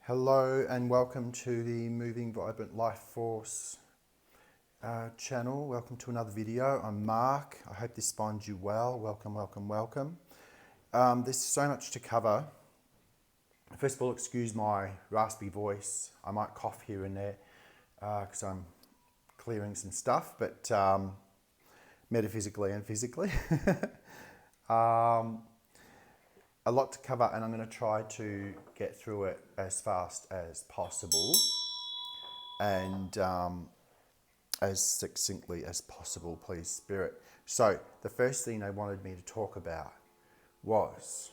Hello and welcome to the Moving Vibrant Life Force channel. Welcome to another video. I'm Mark. I hope this finds you well. Welcome, welcome, welcome. There's so much to cover. First of all, excuse my raspy voice. I might cough here and there because I'm clearing some stuff, but metaphysically and physically. A lot to cover, and I'm going to try to get through it as fast as possible and as succinctly as possible, please, Spirit. So the first thing they wanted me to talk about was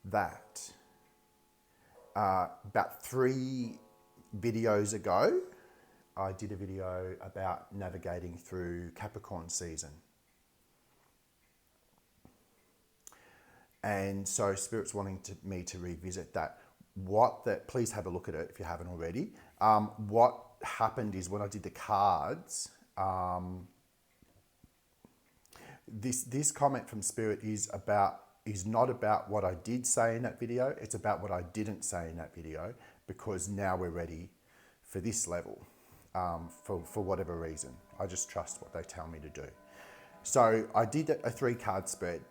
that about 3 videos ago, I did a video about navigating through Capricorn season. And so Spirit's wanting me to revisit that. Please have a look at it if you haven't already. What happened is when I did the cards, this comment from Spirit is not about what I did say in that video. It's about what I didn't say in that video, because now we're ready for this level, for whatever reason. I just trust what they tell me to do. So I did a 3-card spread.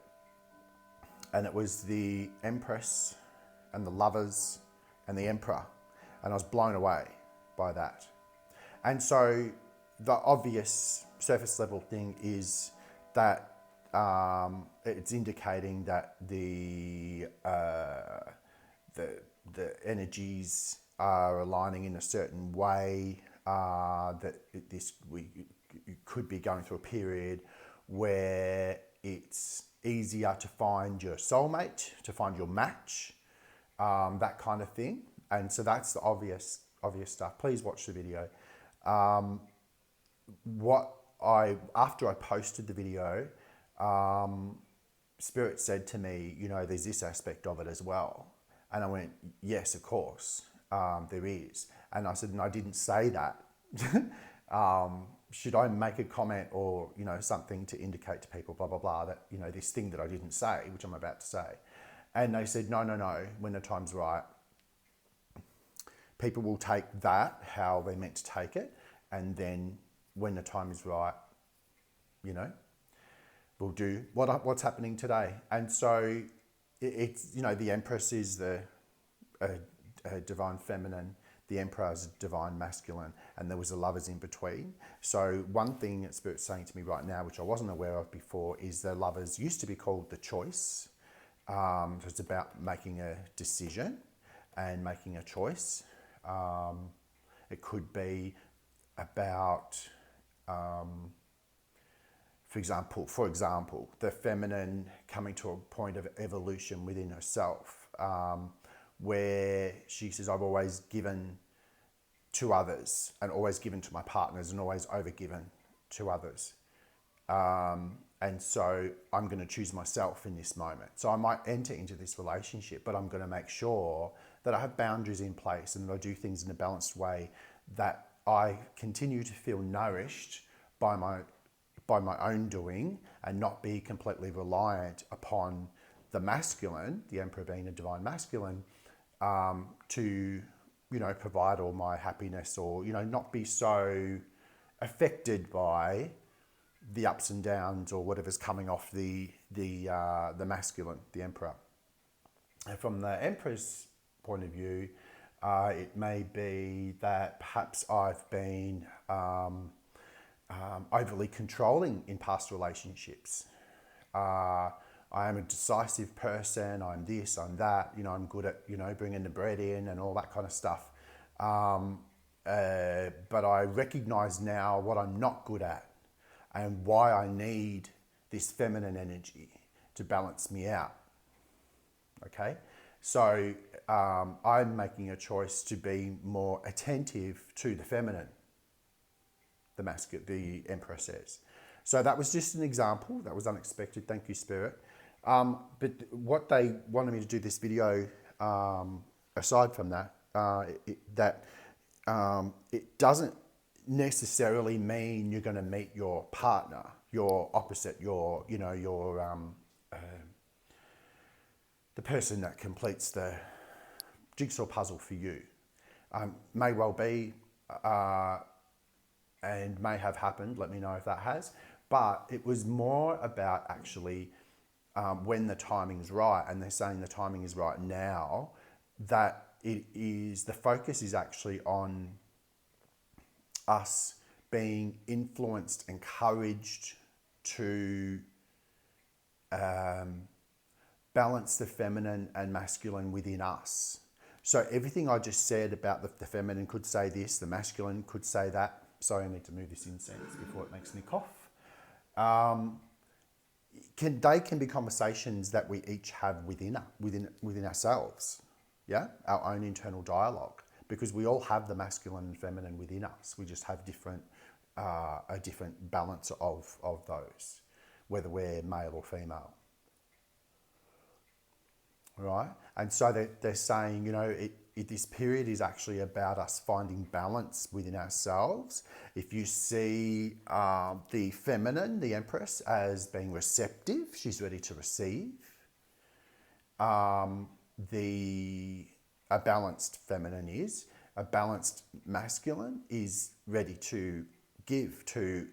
And it was the Empress and the Lovers and the Emperor. And I was blown away by that. And so the obvious surface level thing is that it's indicating that the energies are aligning in a certain way, that you could be going through a period where it's easier to find your soulmate, to find your match, that kind of thing. And so that's the obvious stuff. Please watch the video. After I posted the video, Spirit said to me, there's this aspect of it as well. And I went, yes, of course, there is. And I said, and I didn't say that. Should I make a comment or, something to indicate to people, blah, blah, blah, that, this thing that I didn't say, which I'm about to say. And they said, no, when the time's right, people will take that, how they're meant to take it. And then when the time is right, we'll do what's happening today. And so it's, the Empress is the divine feminine. The Emperor is divine masculine, and there was the Lovers in between. So one thing that Spirit's saying to me right now, which I wasn't aware of before, is the Lovers used to be called the choice. So it's about making a decision and making a choice. It could be about, for example, the feminine coming to a point of evolution within herself, where she says, I've always given to others and always given to my partners and always overgiven to others. And so I'm going to choose myself in this moment. So I might enter into this relationship, but I'm going to make sure that I have boundaries in place and that I do things in a balanced way, that I continue to feel nourished by my own doing and not be completely reliant upon the masculine, the Emperor being a divine masculine, to, provide all my happiness, or, not be so affected by the ups and downs or whatever's coming off the masculine, the Emperor. And from the Empress point of view, it may be that perhaps I've been overly controlling in past relationships. I am a decisive person, I'm this, I'm that, I'm good at, bringing the bread in and all that kind of stuff. But I recognize now what I'm not good at and why I need this feminine energy to balance me out. Okay? So I'm making a choice to be more attentive to the feminine, the Emperor says. So that was just an example. That was unexpected. Thank you, Spirit. But what they wanted me to do this video, aside from that, it doesn't necessarily mean you're going to meet your partner, your opposite, the person that completes the jigsaw puzzle for you. May well be, and may have happened. Let me know if that has. But it was more about actually when the timing's right, and they're saying the timing is right now, that the focus is actually on us being influenced, encouraged to balance the feminine and masculine within us. So everything I just said about the feminine could say this, the masculine could say that. Sorry, I need to move this incense before it makes me cough. They can be conversations that we each have within ourselves, yeah, our own internal dialogue, because we all have the masculine and feminine within us. We just have a different balance of those, whether we're male or female. Right? And so they're saying, this period is actually about us finding balance within ourselves. If you see the feminine, the Empress, as being receptive, she's ready to receive. A balanced feminine is. A balanced masculine is ready to give, to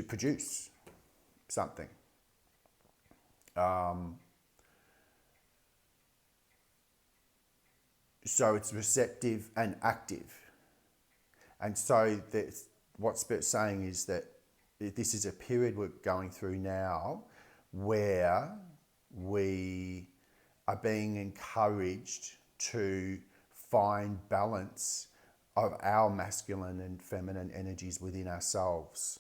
produce something. So it's receptive and active. And so what Spirit's saying is that this is a period we're going through now where we are being encouraged to find balance of our masculine and feminine energies within ourselves.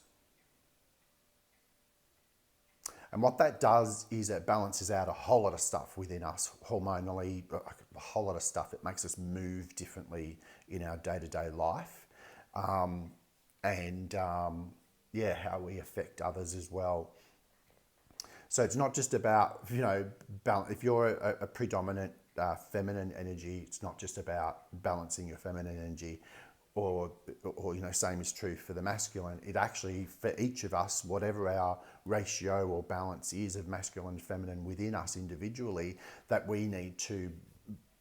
And what that does is it balances out a whole lot of stuff within us hormonally, a whole lot of stuff. It makes us move differently in our day-to-day life. How we affect others as well. So it's not just about, if you're a predominant feminine energy, it's not just about balancing your feminine energy, or same is true for the masculine. It actually, for each of us, whatever our ratio or balance is of masculine and feminine within us individually, that we need to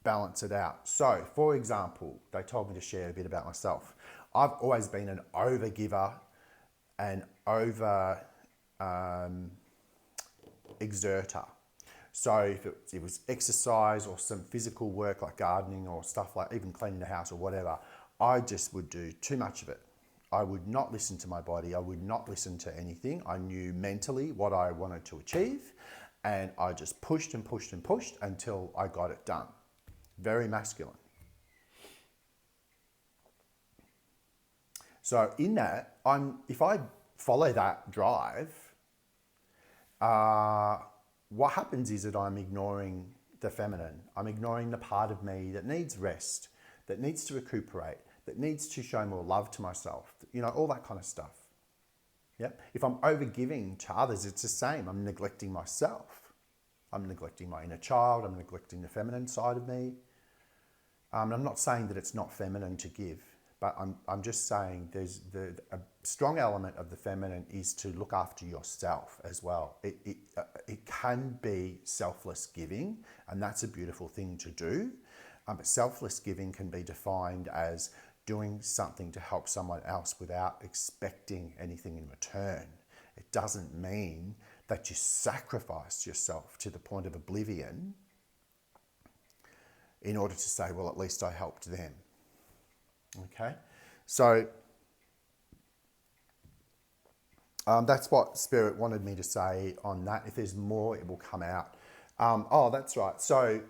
balance it out. So, for example, they told me to share a bit about myself. I've always been an over-giver and exerter. So if it was exercise or some physical work like gardening or stuff like even cleaning the house or whatever, I just would do too much of it. I would not listen to my body. I would not listen to anything. I knew mentally what I wanted to achieve, and I just pushed and pushed and pushed until I got it done. Very masculine. So in that, if I follow that drive, what happens is that I'm ignoring the feminine. I'm ignoring the part of me that needs rest, that needs to recuperate, that needs to show more love to myself, all that kind of stuff. Yep. If I'm overgiving to others, it's the same. I'm neglecting myself. I'm neglecting my inner child. I'm neglecting the feminine side of me. I'm not saying that it's not feminine to give, but I'm just saying there's a strong element of the feminine is to look after yourself as well. It can be selfless giving, and that's a beautiful thing to do. But selfless giving can be defined as doing something to help someone else without expecting anything in return. It doesn't mean that you sacrifice yourself to the point of oblivion in order to say, well, at least I helped them. Okay? So that's what Spirit wanted me to say on that. If there's more, it will come out. That's right. So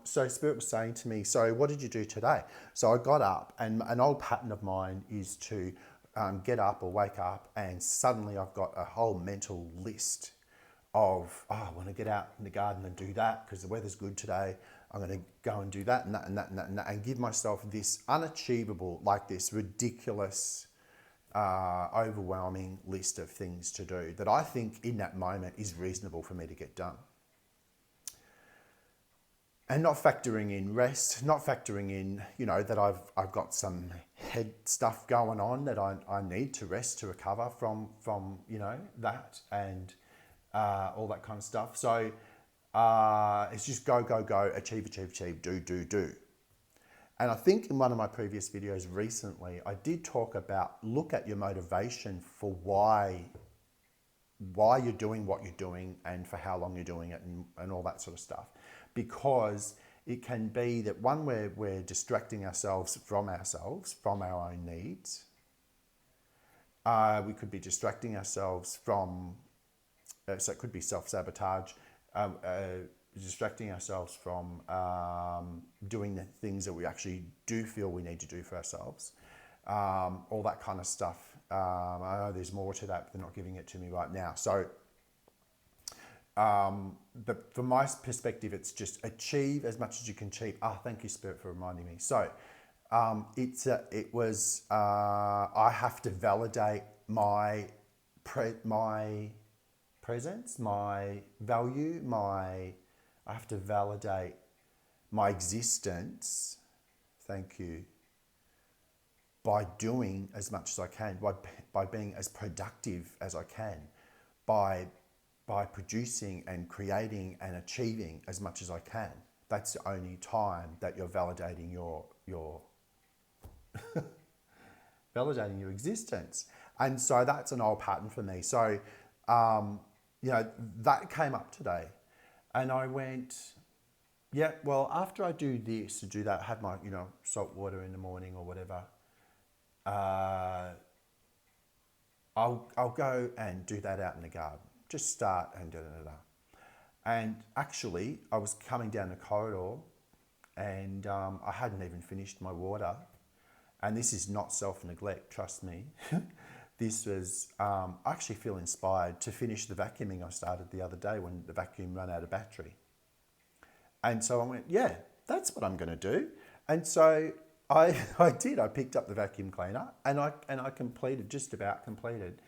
Spirit was saying to me, so what did you do today? So I got up, and an old pattern of mine is to get up or wake up, and suddenly I've got a whole mental list of, I want to get out in the garden and do that because the weather's good today. I'm going to go and do that and that and that and that and that, and give myself this unachievable, like this ridiculous, overwhelming list of things to do that I think in that moment is reasonable for me to get done. And not factoring in rest, not factoring in, that I've got some head stuff going on that I need to rest to recover from that and all that kind of stuff. So It's just go, go, go, achieve, achieve, achieve, do, do, do. And I think in one of my previous videos recently, I did talk about look at your motivation for why you're doing what you're doing and for how long you're doing it and all that sort of stuff. Because it can be that one, we're distracting ourselves, from our own needs. We could be distracting ourselves from, so it could be self-sabotage, distracting ourselves from doing the things that we actually do feel we need to do for ourselves. All that kind of stuff. I know there's more to that, but they're not giving it to me right now. So but from my perspective, it's just achieve as much as you can achieve. Thank you, Spirit, for reminding me. So I have to validate my presence, my value, I have to validate my existence, thank you, by doing as much as I can, by being as productive as I can, by producing and creating and achieving as much as I can. That's the only time that you're validating your validating your existence. And so that's an old pattern for me. So, that came up today. And I went, yeah, well, after I do this, to do that, have my, salt water in the morning or whatever, I'll go and do that out in the garden. Just start and da-da-da-da. And actually, I was coming down the corridor and I hadn't even finished my water. And this is not self-neglect, trust me. This was, I actually feel inspired to finish the vacuuming I started the other day when the vacuum ran out of battery. And so I went, yeah, that's what I'm going to do. And so I did. I picked up the vacuum cleaner and I just about completed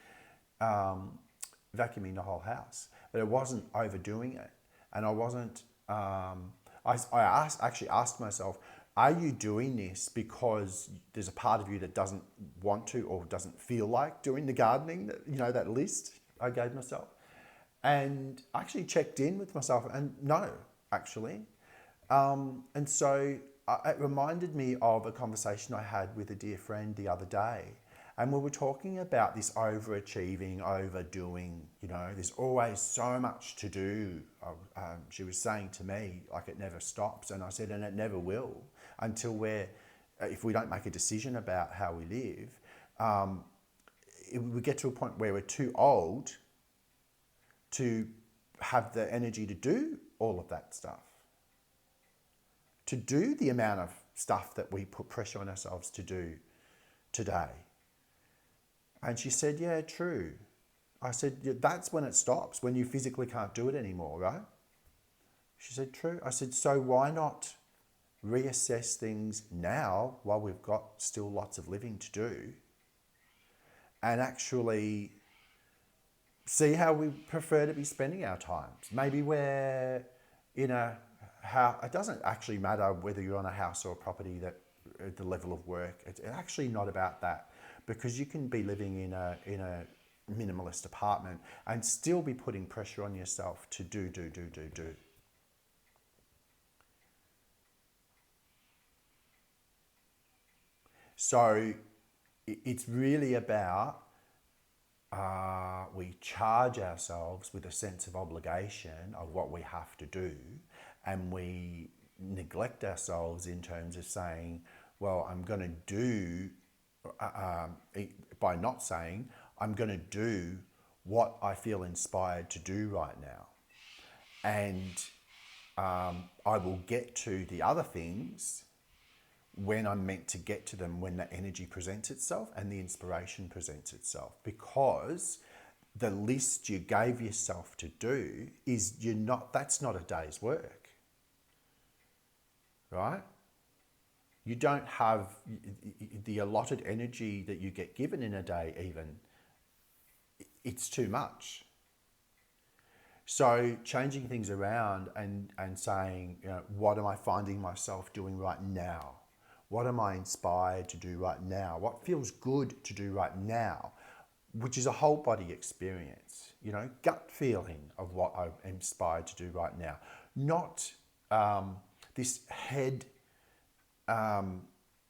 vacuuming the whole house. But it wasn't overdoing it. And I wasn't, I actually asked myself, are you doing this because there's a part of you that doesn't want to or doesn't feel like doing the gardening, that list I gave myself? And I actually checked in with myself and no, actually. And so it reminded me of a conversation I had with a dear friend the other day. And we were talking about this overachieving, overdoing, there's always so much to do. She was saying to me, like, it never stops. And I said, and it never will until if we don't make a decision about how we live, we get to a point where we're too old to have the energy to do all of that stuff, to do the amount of stuff that we put pressure on ourselves to do today. And she said, yeah, true. I said, yeah, that's when it stops, when you physically can't do it anymore, right? She said, true. I said, so why not reassess things now while we've got still lots of living to do and actually see how we prefer to be spending our times. Maybe we're in a house. It doesn't actually matter whether you're on a house or a property, that the level of work. It's actually not about that, because you can be living in a minimalist apartment and still be putting pressure on yourself to do. So it's really about we charge ourselves with a sense of obligation of what we have to do, and we neglect ourselves in terms of saying, well, I'm going to do, by not saying, I'm going to do what I feel inspired to do right now. And I will get to the other things when I'm meant to get to them, when the energy presents itself and the inspiration presents itself. Because the list you gave yourself to do that's not a day's work, right? You don't have the allotted energy that you get given in a day even. It's too much. So changing things around and saying, what am I finding myself doing right now? What am I inspired to do right now? What feels good to do right now? which is a whole body experience, you know, gut feeling of what I'm inspired to do right now, not this head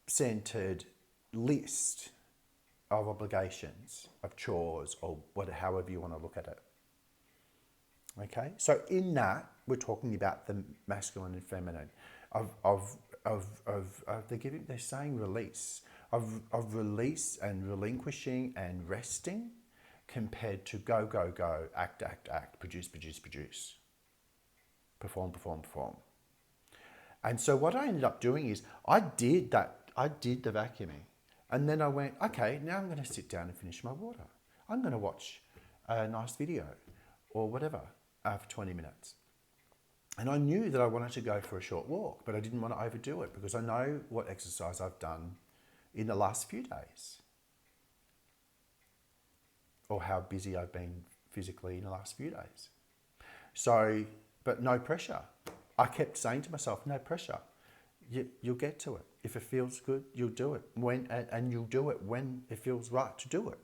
centered list of obligations, of chores, or however you want to look at it. Okay, so in that we're talking about the masculine and feminine, they're saying release of release and relinquishing and resting, compared to go go go, act act act, produce produce produce, perform perform perform. And so what I ended up doing is I did the vacuuming, and then I went, okay, now I'm going to sit down and finish my water. I'm going to watch a nice video or whatever for 20 minutes. And I knew that I wanted to go for a short walk, but I didn't want to overdo it because I know what exercise I've done in the last few days, or how busy I've been physically in the last few days. So, but no pressure. I kept saying to myself, no pressure. You'll get to it. If it feels good, you'll do it. And you'll do it when it feels right to do it.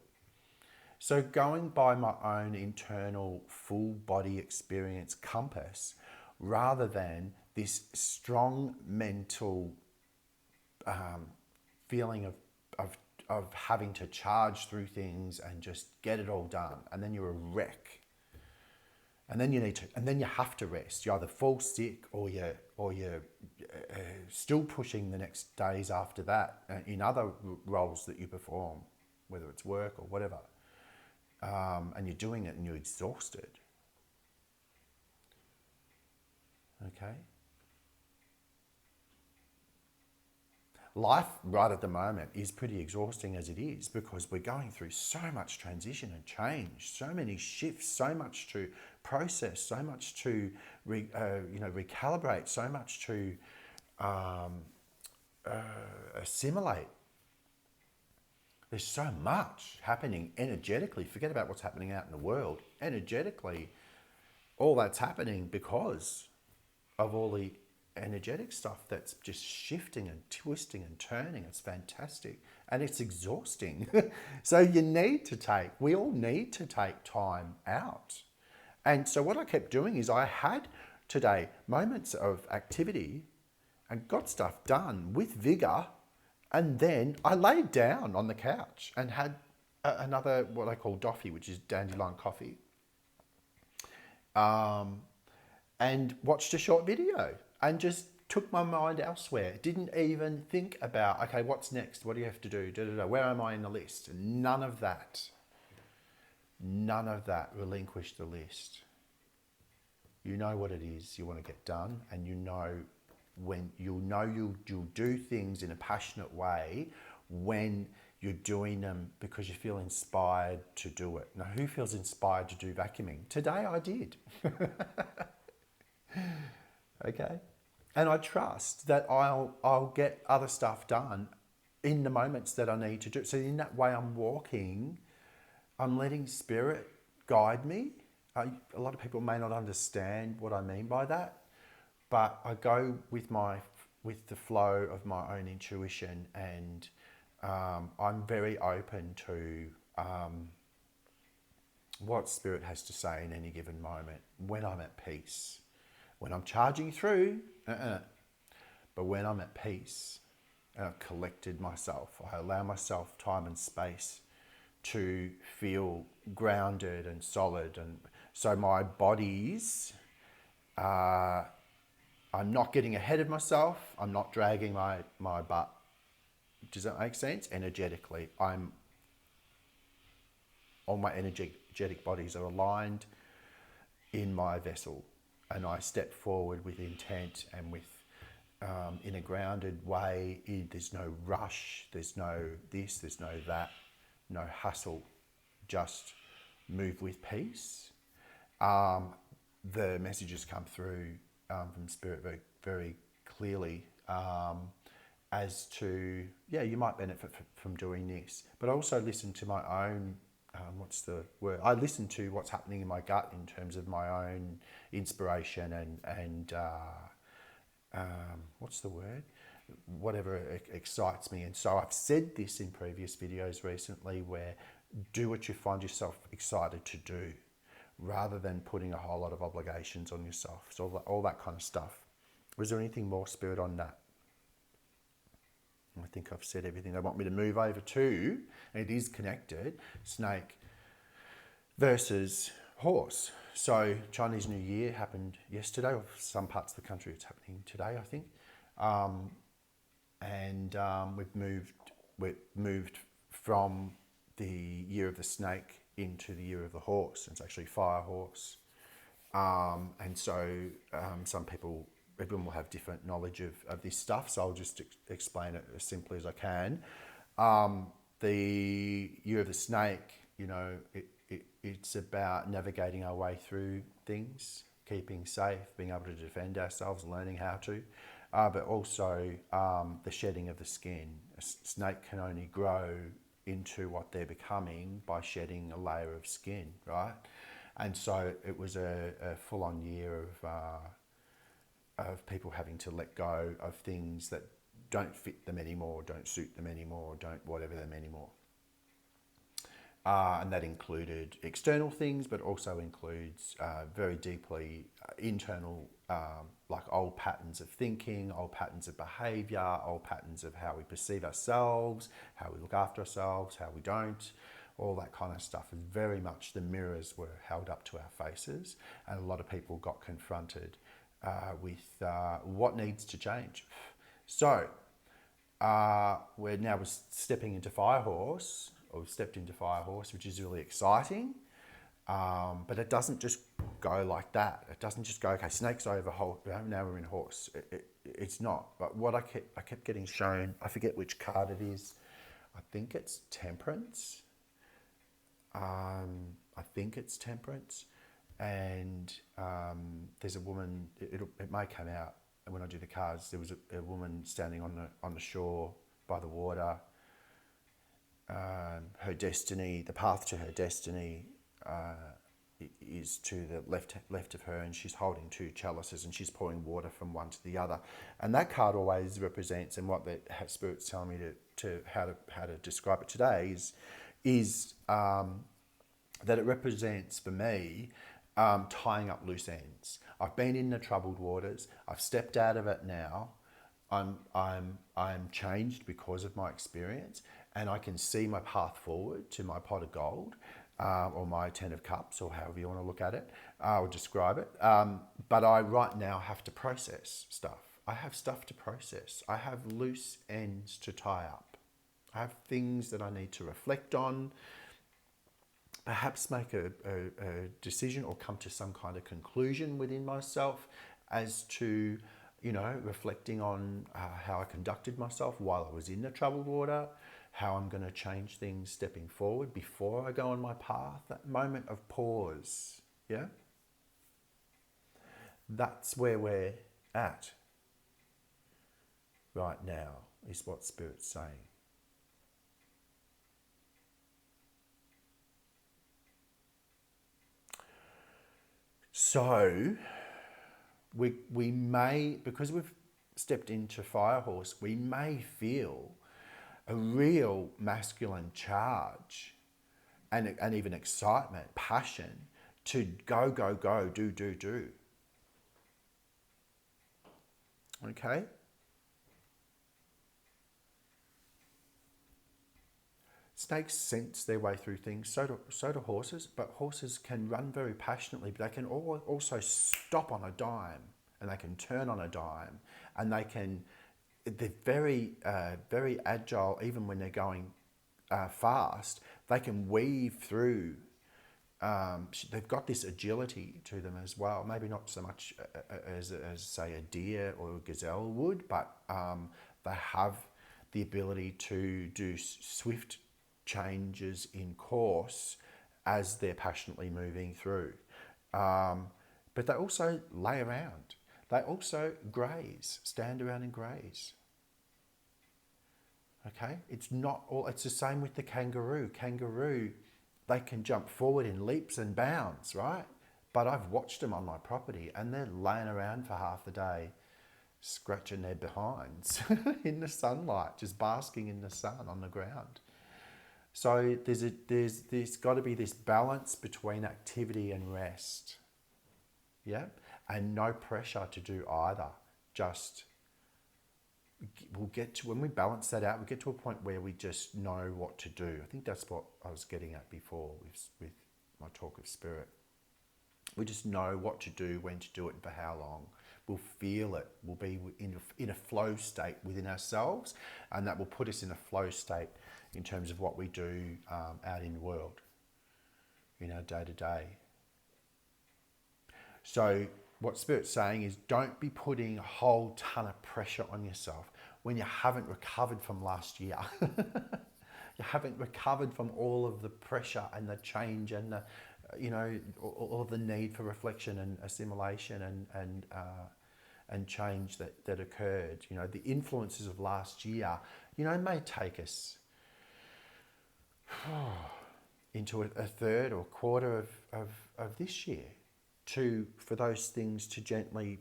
So going by my own internal full body experience compass, rather than this strong mental feeling of having to charge through things and just get it all done, and then you're a wreck. And then you have to rest. You either fall sick or you're still pushing the next days after that in other roles that you perform, whether it's work or whatever. And you're doing it and you're exhausted. Okay? Life right at the moment is pretty exhausting as it is, because we're going through so much transition and change, so many shifts, so much to process, so much to recalibrate, so much to assimilate. There's so much happening energetically. Forget about what's happening out in the world. Energetically, all that's happening because of all the energetic stuff that's just shifting and twisting and turning. It's fantastic and it's exhausting. So we all need to take time out. And so what I kept doing is I had today moments of activity and got stuff done with vigor, and then I laid down on the couch and had another, what I call doffy, which is dandelion coffee, and watched a short video and just took my mind elsewhere. Didn't even think about, okay, what's next? What do you have to do? Where am I in the list? None of that. Relinquish the list. You know what it is you want to get done, and you know when you'll do things in a passionate way when you're doing them because you feel inspired to do it. Now, who feels inspired to do vacuuming? Today I did. Okay? And I trust that I'll get other stuff done in the moments that I need to do. So in that way I'm letting spirit guide me. A lot of people may not understand what I mean by that, but I go with the flow of my own intuition, and I'm very open to what spirit has to say in any given moment when I'm at peace. When I'm charging through, but when I'm at peace and I've collected myself, I allow myself time and space to feel grounded and solid. And so my body's, I'm not getting ahead of myself. I'm not dragging my butt. Does that make sense? Energetically, all my energetic bodies are aligned in my vessel. And I step forward with intent and with, in a grounded way. There's no rush, there's no this, there's no that, no hustle, just move with peace. The messages come through from Spirit very, very clearly as to, you might benefit from doing this. But I also listen to my own, I listen to what's happening in my gut in terms of my own inspiration and whatever excites me. And so I've said this in previous videos recently, where do what you find yourself excited to do, rather than putting a whole lot of obligations on yourself. So all that kind of stuff. Was there anything more, Spirit, on that? I think I've said everything they want me to move over to. And it is connected. Snake versus horse. So Chinese New Year happened yesterday, or some parts of the country it's happening today, I think. We've moved from the year of the snake into the year of the horse. It's actually fire horse. Some people, everyone will have different knowledge of this stuff, so I'll just explain it as simply as I can. The year of the snake, it's about navigating our way through things, keeping safe, being able to defend ourselves, learning how to, but also the shedding of the skin. A snake can only grow into what they're becoming by shedding a layer of skin, right? And so it was a full-on year of people having to let go of things that don't fit them anymore, don't suit them anymore, don't whatever them anymore. And that included external things, but also includes very deeply internal, like old patterns of thinking, old patterns of behaviour, old patterns of how we perceive ourselves, how we look after ourselves, how we don't. All that kind of stuff. And very much the mirrors were held up to our faces, and a lot of people got confronted with what needs to change. So we're now stepping into Fire Horse, or we've stepped into Fire Horse, which is really exciting. But it doesn't just go like that. It doesn't just go, okay, snake's over, now we're in horse. It's not. But what I kept getting shown, I forget which card it is. I think it's Temperance. I think it's Temperance. And there's a woman, it may come out when I do the cards. There was a woman standing on the shore by the water. Her destiny, the path to her destiny is to the left of her, and she's holding two chalices and she's pouring water from one to the other. And that card always represents, and what the Spirit's telling me to how to describe it today is that it represents for me tying up loose ends. I've been in the troubled waters. I've stepped out of it now. I'm changed because of my experience, and I can see my path forward to my pot of gold, or my 10 of cups, or however you want to look at it or describe it. But I right now have to process stuff. I have stuff to process. I have loose ends to tie up. I have things that I need to reflect on, perhaps make a decision or come to some kind of conclusion within myself as to, reflecting on how I conducted myself while I was in the troubled water, how I'm going to change things stepping forward before I go on my path, that moment of pause, yeah? That's where we're at right now, is what Spirit's saying. So, we may, because we've stepped into Fire Horse, we may feel a real masculine charge and even excitement, passion to go, do. Okay? Snakes sense their way through things, so do horses, but horses can run very passionately, but they can also stop on a dime, and they can turn on a dime, and they're very, very agile. Even when they're going fast, they can weave through. They've got this agility to them as well. Maybe not so much as say a deer or a gazelle would, but they have the ability to do swift changes in course as they're passionately moving through. But they also lay around. They also graze, stand around and graze. Okay? It's the same with the kangaroo. Kangaroo, they can jump forward in leaps and bounds, right? But I've watched them on my property and they're laying around for half the day, scratching their behinds in the sunlight, just basking in the sun on the ground. So there's got to be this balance between activity and rest. Yeah, and no pressure to do either. Just we'll get to, when we balance that out, we get to a point where we just know what to do. I think that's what I was getting at before with my talk of spirit. We just know what to do, when to do it, and for how long. We'll feel it. We'll be in a flow state within ourselves, and that will put us in a flow state in terms of what we do out in the world, in our day-to-day. So what Spirit's saying is, don't be putting a whole ton of pressure on yourself when you haven't recovered from last year. You haven't recovered from all of the pressure and the change and the, all of the need for reflection and assimilation and change that occurred. The influences of last year, may take us into a third or quarter of this year for those things to gently,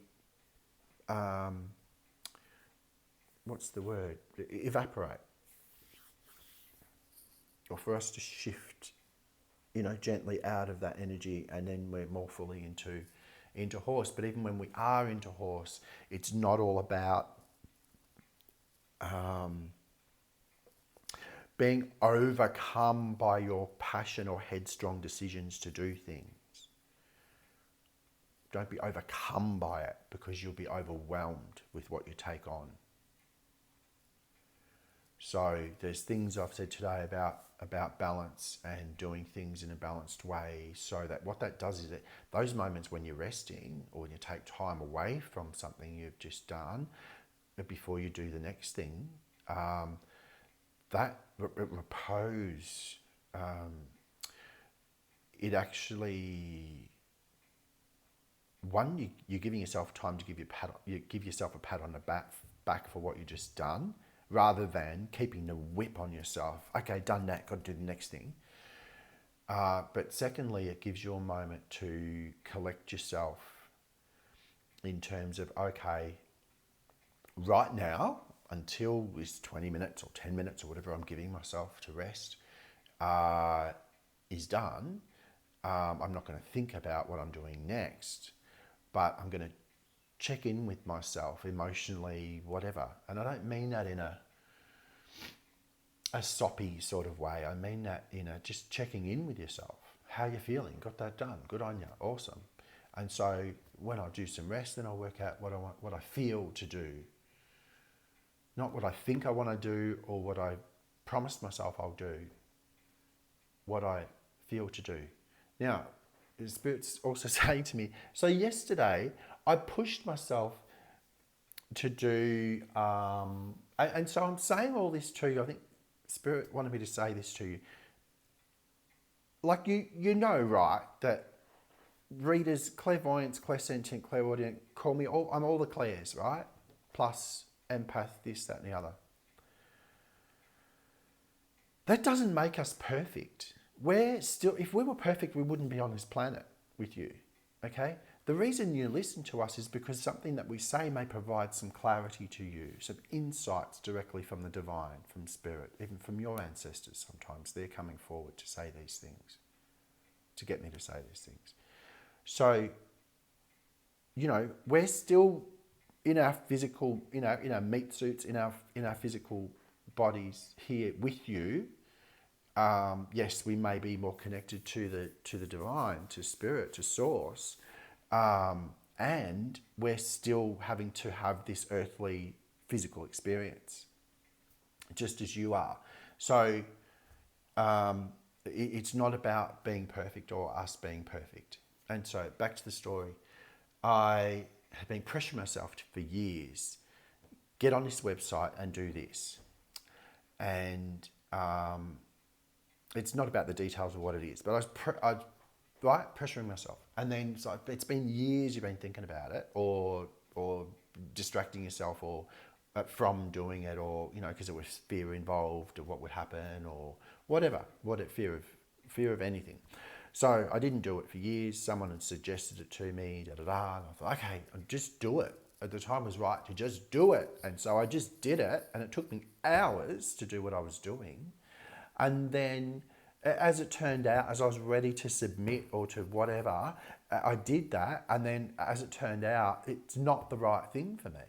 evaporate, or for us to shift, gently out of that energy, and then we're more fully into horse. But even when we are into horse, it's not all about being overcome by your passion or headstrong decisions to do things. Don't be overcome by it, because you'll be overwhelmed with what you take on. So there's things I've said today about balance and doing things in a balanced way, so that what that does is that those moments when you're resting, or when you take time away from something you've just done before you do the next thing, that repose, it actually, one, you're giving yourself time to give yourself a pat on the back for what you just done, rather than keeping the whip on yourself. Okay, done that, got to do the next thing. But secondly, it gives you a moment to collect yourself in terms of, okay, right now, until this 20 minutes or 10 minutes or whatever I'm giving myself to rest is done, I'm not going to think about what I'm doing next, but I'm going to check in with myself emotionally, whatever. And I don't mean that in a soppy sort of way. I mean that in a just checking in with yourself. How you feeling? Got that done? Good on you. Awesome. And so when I do some rest, then I'll work out what I feel to do. Not what I think I want to do or what I promised myself I'll do. What I feel to do. Now, the Spirit's also saying to me, so yesterday I pushed myself to do, and so I'm saying all this to you. I think Spirit wanted me to say this to you. Like you know, right, that readers, clairvoyants, clairsentient, clairaudient, call me I'm all the clairs, right? Plus empath, this, that, and the other. That doesn't make us perfect. If we were perfect, we wouldn't be on this planet with you, okay? The reason you listen to us is because something that we say may provide some clarity to you, some insights directly from the divine, from Spirit, even from your ancestors sometimes. They're coming forward to say these things, to get me to say these things. So, we're still in our physical, in our meat suits, in our physical bodies here with you. Yes, we may be more connected to the divine, to Spirit, to Source, and we're still having to have this earthly physical experience, just as you are. So it's not about being perfect or us being perfect. And so back to the story. I have been pressuring myself for years, get on this website and do this. And it's not about the details of what it is, but I was pressuring myself. And then it's been years you've been thinking about it, or distracting yourself, or from doing it, or because there was fear involved of what would happen, or whatever, fear of anything. So I didn't do it for years. Someone had suggested it to me, and I thought, okay, I'll just do it. At the time was right to just do it. And so I just did it, and it took me hours to do what I was doing. And then, as it turned out, as I was ready to submit or to whatever, I did that. And then, as it turned out, it's not the right thing for me.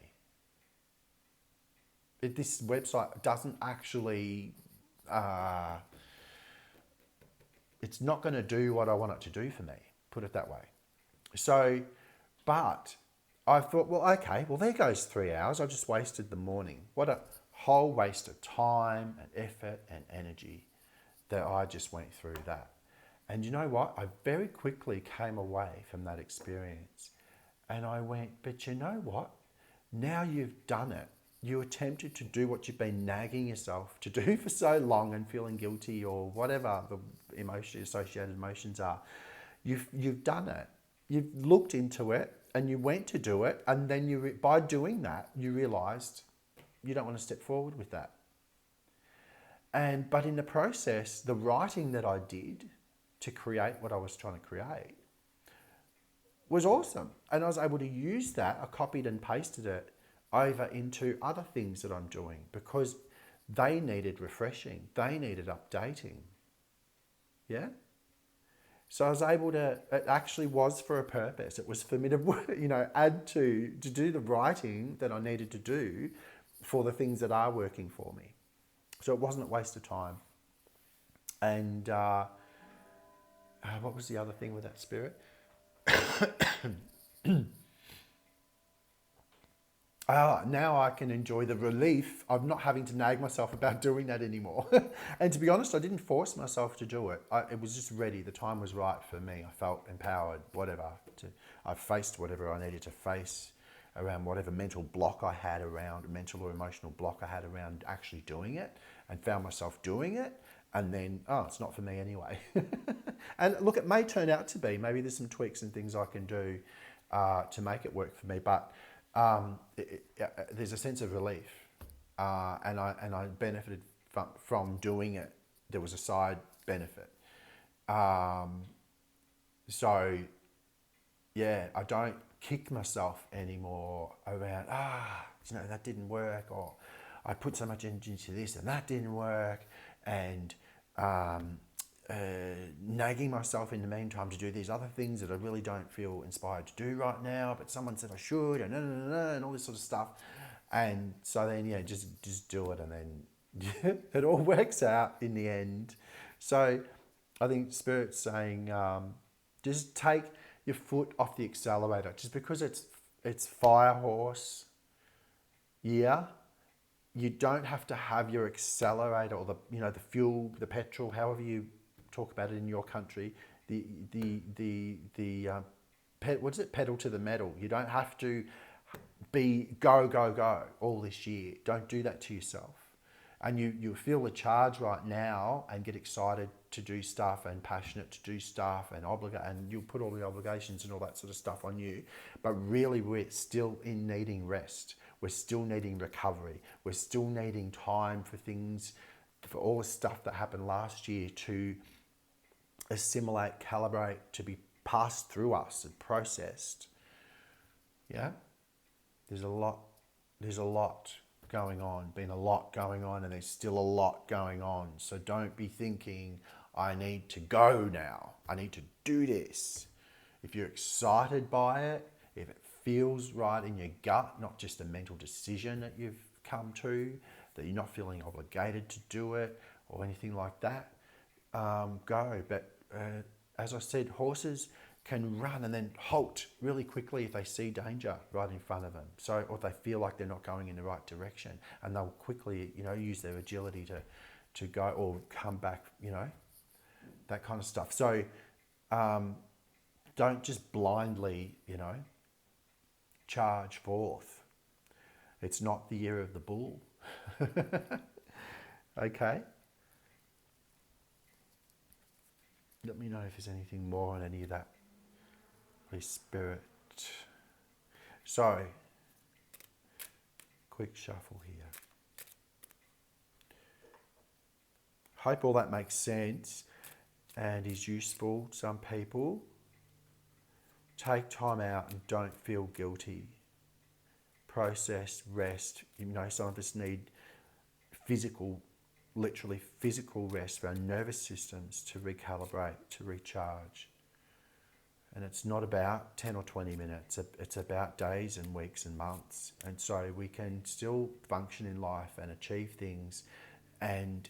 This website doesn't actually, it's not going to do what I want it to do for me, put it that way. So, but I thought, well, okay, well, there goes 3 hours. I just wasted the morning. What a whole waste of time and effort and energy that I just went through that. And you know what? I very quickly came away from that experience and I went, but you know what? Now you've done it. You attempted to do what you've been nagging yourself to do for so long and feeling guilty or whatever the associated emotions are. You've done it. You've looked into it and you went to do it, and then by doing that you realised you don't want to step forward with that. But in the process, the writing that I did to create what I was trying to create was awesome, and I was able to use that. I copied and pasted it over into other things that I'm doing because they needed refreshing, they needed updating. Yeah. So I was able to, it actually was for a purpose. It was for me to, add to do the writing that I needed to do for the things that are working for me. So it wasn't a waste of time. And what was the other thing with that spirit? Now I can enjoy the relief of not having to nag myself about doing that anymore. And to be honest, I didn't force myself to do it. It was just ready. The time was right for me. I felt empowered, whatever. I faced whatever I needed to face around whatever mental block I had around, mental or emotional block I had around actually doing it, and found myself doing it. And then, it's not for me anyway. And look, it may turn out to be. Maybe there's some tweaks and things I can do to make it work for me. But there's a sense of relief, and I benefited from doing it. There was a side benefit. So, yeah, I don't kick myself anymore around, that didn't work, or I put so much energy into this and that didn't work, and nagging myself in the meantime to do these other things that I really don't feel inspired to do right now, but someone said I should, and all this sort of stuff. And so then, just do it, and then it all works out in the end. So I think Spirit's saying, just take your foot off the accelerator. Just because it's fire horse, you don't have to have your accelerator or the fuel, the petrol, however you talk about it in your country, pedal to the metal. You don't have to be go all this year. Don't do that to yourself. And you feel the charge right now and get excited to do stuff and passionate to do stuff and you'll put all the obligations and all that sort of stuff on you. But really, we're still in needing rest. We're still needing recovery. We're still needing time for things, for all the stuff that happened last year to assimilate, calibrate, to be passed through us and processed. Yeah? There's a lot going on, been a lot going on, and there's still a lot going on. So don't be thinking, I need to go now. I need to do this. If you're excited by it, if it feels right in your gut, not just a mental decision that you've come to, that you're not feeling obligated to do it or anything like that, go. But as I said, horses can run and then halt really quickly if they see danger right in front of them. So, or they feel like they're not going in the right direction, and they'll quickly, use their agility to go or come back, that kind of stuff. So, don't just blindly, charge forth. It's not the year of the bull. Okay. Let me know if there's anything more on any of that. Please, Spirit. So, quick shuffle here. Hope all that makes sense and is useful to some people. Take time out and don't feel guilty. Process, rest. Some of us need physical literally physical rest for our nervous systems to recalibrate, to recharge. And it's not about 10 or 20 minutes, it's about days and weeks and months. And so we can still function in life and achieve things and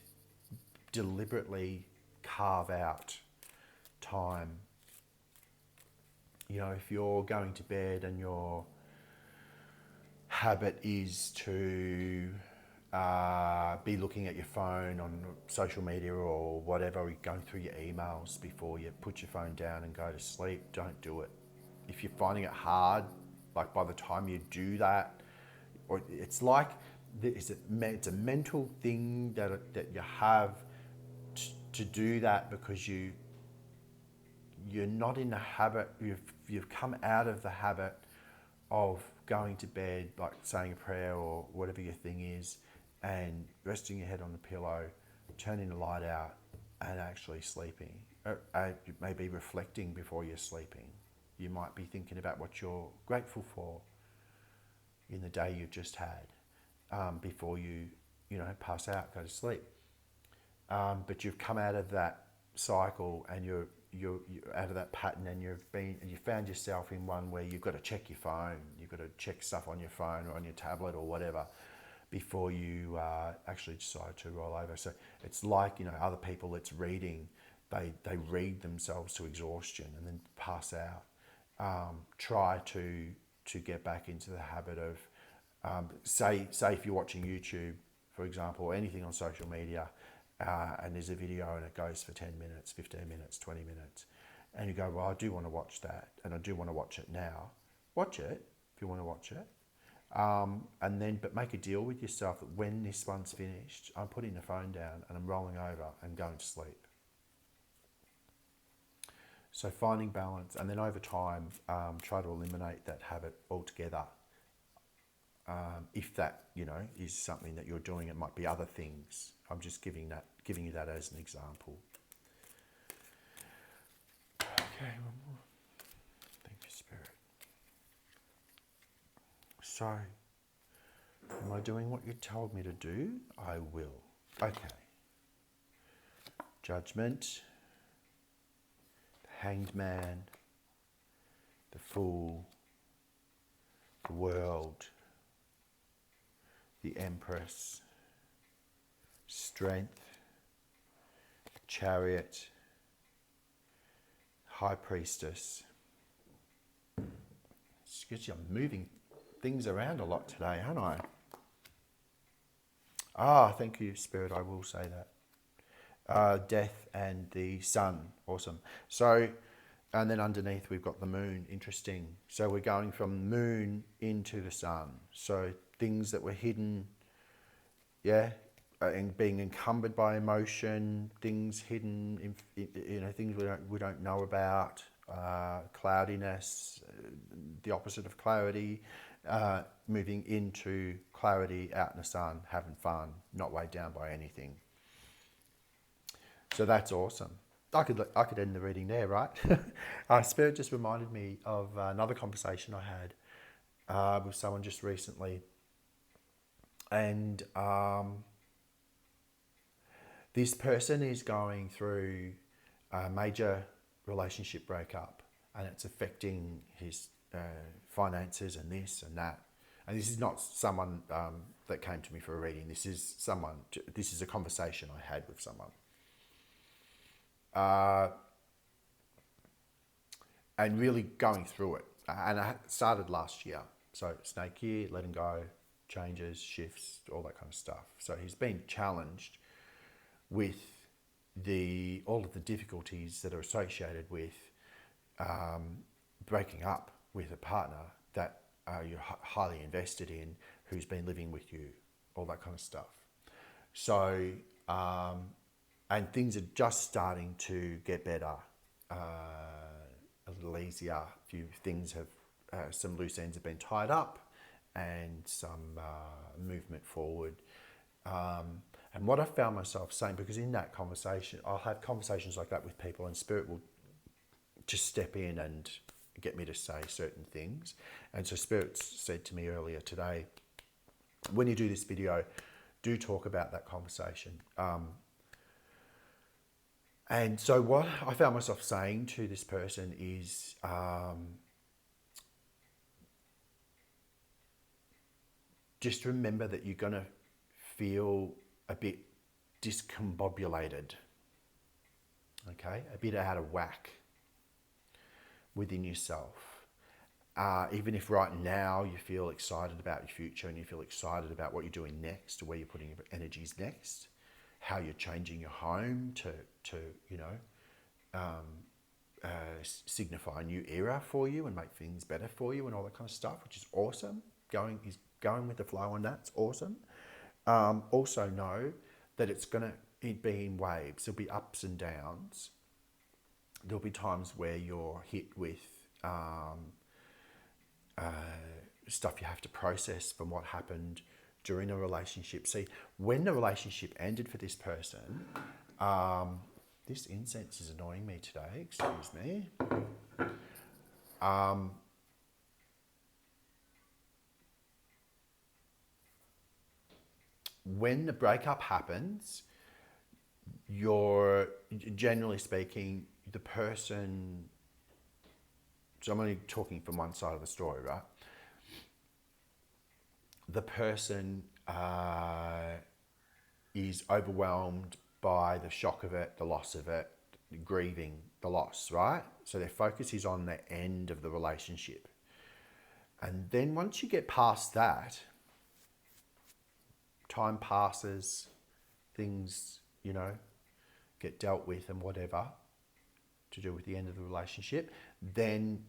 deliberately carve out time. You know, if you're going to bed and your habit is to be looking at your phone on social media or whatever, or going through your emails before you put your phone down and go to sleep, don't do it. If you're finding it hard, like by the time you do that, or it's like, it's a mental thing that you have to do that because you're not in the habit, you've come out of the habit of going to bed, like saying a prayer or whatever your thing is, and resting your head on the pillow, turning the light out, and actually sleeping. Maybe reflecting before you're sleeping. You might be thinking about what you're grateful for in the day you've just had, before you pass out, go to sleep. But you've come out of that cycle and you're out of that pattern, and you found yourself in one where you've got to check your phone, you've got to check stuff on your phone or on your tablet or whatever before you actually decide to roll over. So it's like, other people it's reading, they read themselves to exhaustion and then pass out. Try to get back into the habit of, say if you're watching YouTube, for example, or anything on social media, and there's a video and it goes for 10 minutes, 15 minutes, 20 minutes. And you go, well, I do want to watch that and I do want to watch it now. Watch it if you want to watch it. But make a deal with yourself that when this one's finished, I'm putting the phone down and I'm rolling over and going to sleep. So finding balance, and then over time, try to eliminate that habit altogether. If that, is something that you're doing, it might be other things. I'm just giving you that as an example. Okay, one more. Thank you, Spirit. So, am I doing what you told me to do? I will. Okay. Judgment, the Hanged Man, the Fool, the World, the Empress, Strength, Chariot, High Priestess. Excuse me, I'm moving things around a lot today, aren't I? Thank you, Spirit, I will say that. Death and the Sun, awesome. So, and then underneath we've got the Moon, interesting. So we're going from Moon into the Sun. So things that were hidden, and being encumbered by emotion, things hidden, things we don't know about, cloudiness, the opposite of clarity, moving into clarity, out in the sun, having fun, not weighed down by anything. So that's awesome. I could end the reading there, right? Spirit just reminded me of another conversation I had with someone just recently. And this person is going through a major relationship breakup, and it's affecting his finances and this and that. And this is not someone that came to me for a reading. This is a conversation I had with someone. And really going through it. And I started last year. So snake year, letting go, changes, shifts, all that kind of stuff. So he's been challenged with all of the difficulties that are associated with breaking up with a partner that you're highly invested in, who's been living with you, all that kind of stuff. So, and things are just starting to get better, a little easier. A few things some loose ends have been tied up, and some movement forward. And what I found myself saying, because in that conversation, I'll have conversations like that with people, and Spirit will just step in and get me to say certain things. And so Spirit said to me earlier today, when you do this video, do talk about that conversation. And so what I found myself saying to this person is, just remember that you're going to feel a bit discombobulated, okay? A bit out of whack within yourself. Even if right now you feel excited about your future and you feel excited about what you're doing next, where you're putting your energies next, how you're changing your home to signify a new era for you and make things better for you and all that kind of stuff, which is awesome. Going with the flow on that, it's awesome. Also know that it's going to be in waves. There'll be ups and downs. There'll be times where you're hit with stuff you have to process from what happened during a relationship. See, when the relationship ended for this person, this incense is annoying me today, excuse me. When the breakup happens, you're, generally speaking, the person, so I'm only talking from one side of the story, right? The person is overwhelmed by the shock of it, the loss of it, grieving the loss, right? So their focus is on the end of the relationship. And then once you get past that, time passes, things, get dealt with and whatever to do with the end of the relationship, then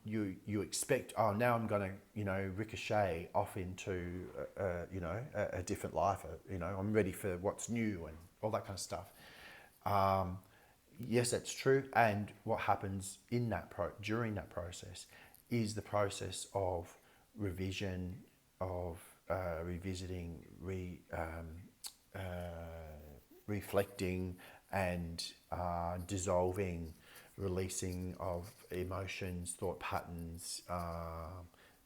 you expect, oh, now I'm going to, ricochet off into, a different life. I'm ready for what's new and all that kind of stuff. Yes, that's true. And what happens in that during that process is the process of revision, of revisiting, reflecting, and dissolving, releasing of emotions, thought patterns,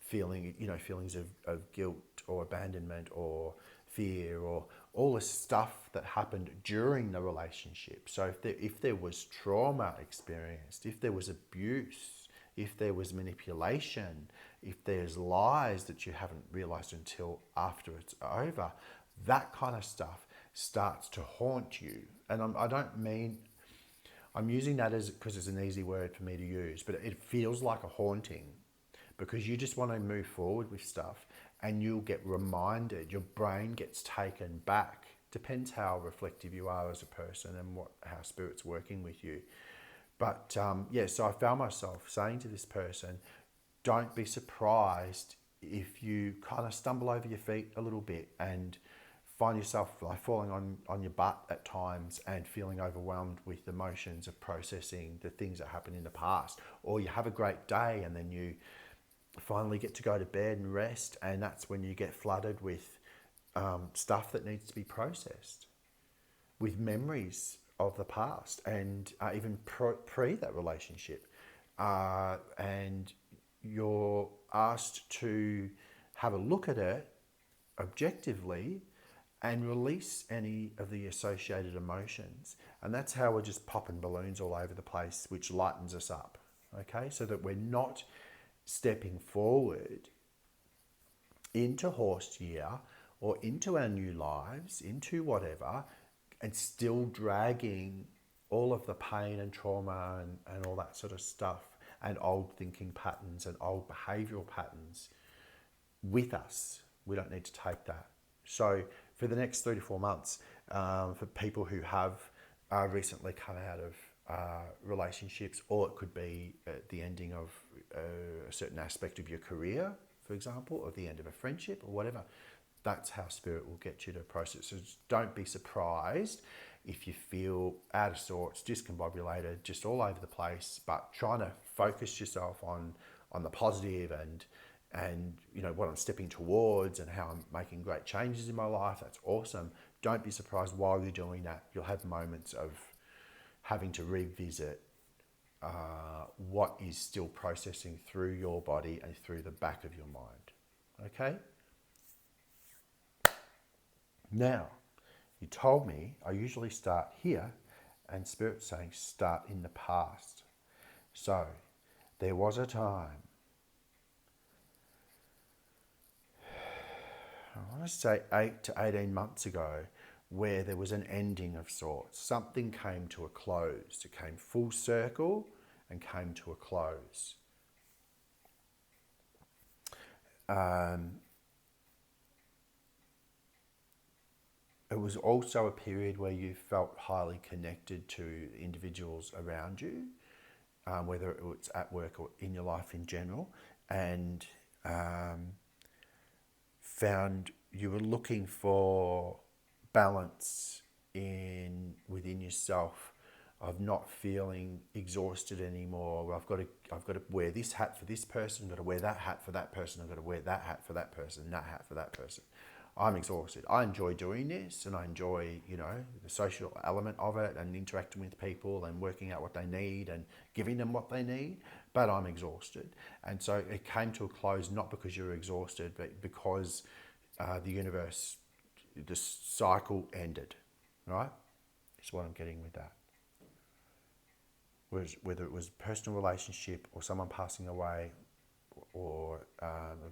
feelings of guilt or abandonment or fear, or all the stuff that happened during the relationship. So if there was trauma experienced, if there was abuse, if there was manipulation, if there's lies that you haven't realized until after it's over, that kind of stuff starts to haunt you. And I'm using that because it's an easy word for me to use, but it feels like a haunting because you just want to move forward with stuff and you'll get reminded, your brain gets taken back. Depends how reflective you are as a person and how spirit's working with you. But so I found myself saying to this person, don't be surprised if you kind of stumble over your feet a little bit and find yourself like falling on your butt at times and feeling overwhelmed with emotions of processing the things that happened in the past. Or you have a great day and then you finally get to go to bed and rest, and that's when you get flooded with stuff that needs to be processed, with memories of the past and even pre that relationship. And you're asked to have a look at it objectively and release any of the associated emotions. And that's how we're just popping balloons all over the place, which lightens us up, okay? So that we're not stepping forward into horse year or into our new lives, into whatever, and still dragging all of the pain and trauma and all that sort of stuff and old thinking patterns and old behavioural patterns with us. We don't need to take that. So for the next 3 to 4 months, for people who have recently come out of relationships, or it could be at the ending of a certain aspect of your career, for example, or the end of a friendship or whatever, that's how spirit will get you to process. So don't be surprised if you feel out of sorts, discombobulated, just all over the place, but trying to focus yourself on the positive and what I'm stepping towards and how I'm making great changes in my life. That's awesome. Don't be surprised while you're doing that. You'll have moments of having to revisit what is still processing through your body and through the back of your mind. Okay? Now, you told me I usually start here, and Spirit's saying start in the past. So, there was a time, I want to say 8 to 18 months ago, where there was an ending of sorts. Something came to a close. It came full circle and came to a close. It was also a period where you felt highly connected to individuals around you, whether it was at work or in your life in general, and found you were looking for balance within yourself, of not feeling exhausted anymore. Well, I've got to wear this hat for this person. I've got to wear that hat for that person. I've got to wear that hat for that person. And that hat for that person. I'm exhausted. I enjoy doing this, and I enjoy, the social element of it, and interacting with people and working out what they need and giving them what they need. But I'm exhausted, and so it came to a close, not because you were exhausted, but because the universe, the cycle ended. Right? Is what I'm getting with that. Whether it was a personal relationship or someone passing away, or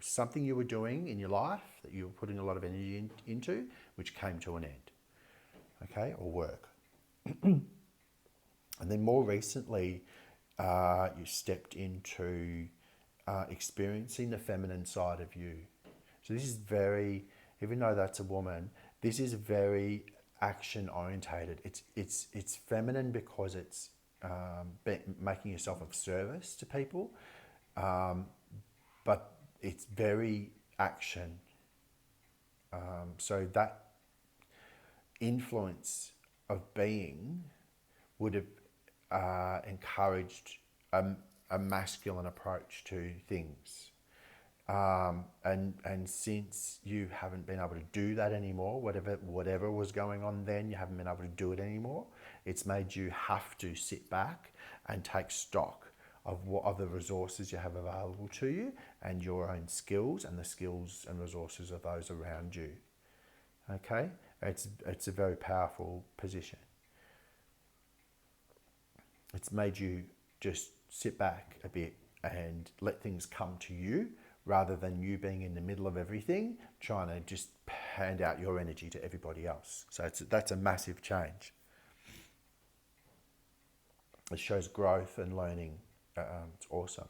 something you were doing in your life that you were putting a lot of energy into, which came to an end, okay, or work. And then more recently, you stepped into experiencing the feminine side of you. So this is very, even though that's a woman, this is very action orientated. It's feminine because it's making yourself of service to people, but it's very action. So that influence of being would have encouraged a masculine approach to things. And since you haven't been able to do that anymore, whatever was going on then, you haven't been able to do it anymore. It's made you have to sit back and take stock of what are the resources you have available to you, and your own skills and the skills and resources of those around you. Okay, it's a very powerful position. It's made you just sit back a bit and let things come to you, rather than you being in the middle of everything, trying to just hand out your energy to everybody else. So that's a massive change. It shows growth and learning. It's awesome.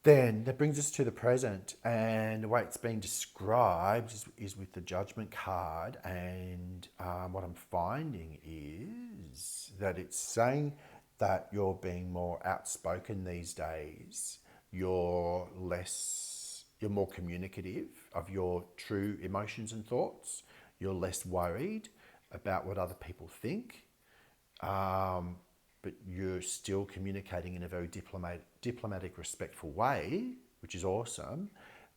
Then that brings us to the present, and the way it's being described is with the judgment card. And what I'm finding is that it's saying that you're being more outspoken these days. You're more communicative of your true emotions and thoughts. You're less worried about what other people think. But you're still communicating in a very diplomatic, respectful way, which is awesome.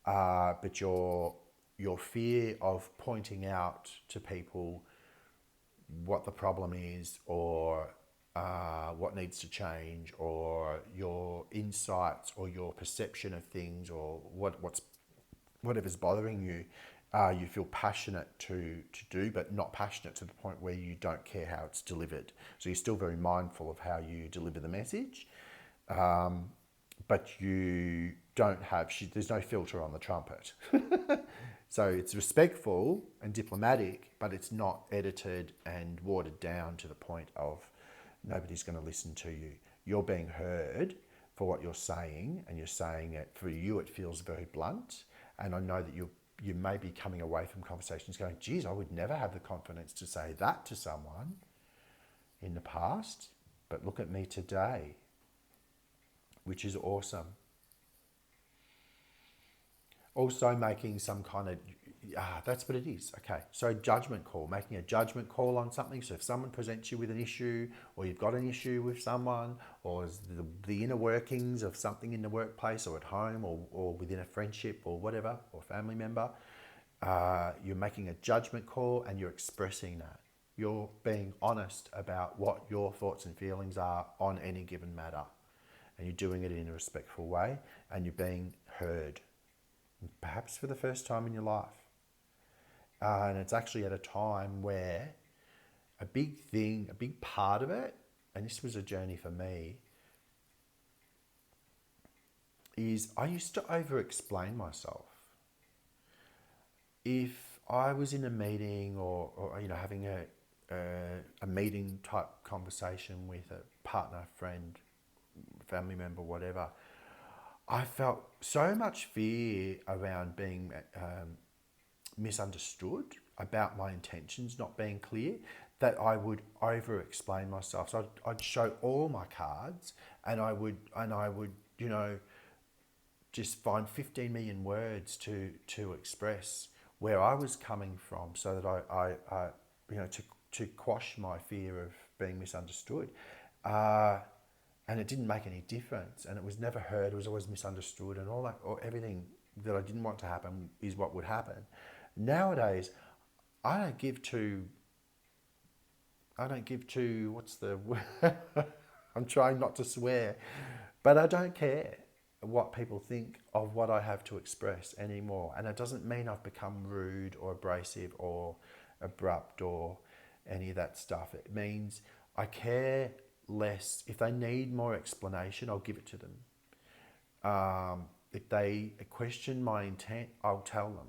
But your fear of pointing out to people what the problem is, or what needs to change, or your insights, or your perception of things, or whatever's bothering you, you feel passionate to do, but not passionate to the point where you don't care how it's delivered. So you're still very mindful of how you deliver the message, but you don't have, there's no filter on the trumpet. So it's respectful and diplomatic, but it's not edited and watered down to the point of nobody's going to listen to you. You're being heard for what you're saying, and you're saying it, for you it feels very blunt. And I know that you may be coming away from conversations going, geez, I would never have the confidence to say that to someone in the past, but look at me today, which is awesome. Also making some kind of, that's what it is. Okay, so judgment call, making a judgment call on something. So if someone presents you with an issue, or you've got an issue with someone, or the inner workings of something in the workplace or at home, or within a friendship or whatever, or family member, you're making a judgment call and you're expressing that. You're being honest about what your thoughts and feelings are on any given matter. and you're doing it in a respectful way, and you're being heard, perhaps for the first time in your life. And it's actually at a time where a big part of it, and this was a journey for me, is I used to over-explain myself. If I was in a meeting or having a meeting type conversation with a partner, friend, family member, whatever, I felt so much fear around being misunderstood, about my intentions not being clear, that I would over-explain myself. So I'd show all my cards, and I would just find 15 million words to express where I was coming from, so that I to quash my fear of being misunderstood. And it didn't make any difference, and it was never heard. It was always misunderstood, and all that, or everything that I didn't want to happen is what would happen. Nowadays, I don't give two, what's the word? I'm trying not to swear, but I don't care what people think of what I have to express anymore. And it doesn't mean I've become rude or abrasive or abrupt or any of that stuff. It means I care less. If they need more explanation, I'll give it to them. If they question my intent, I'll tell them.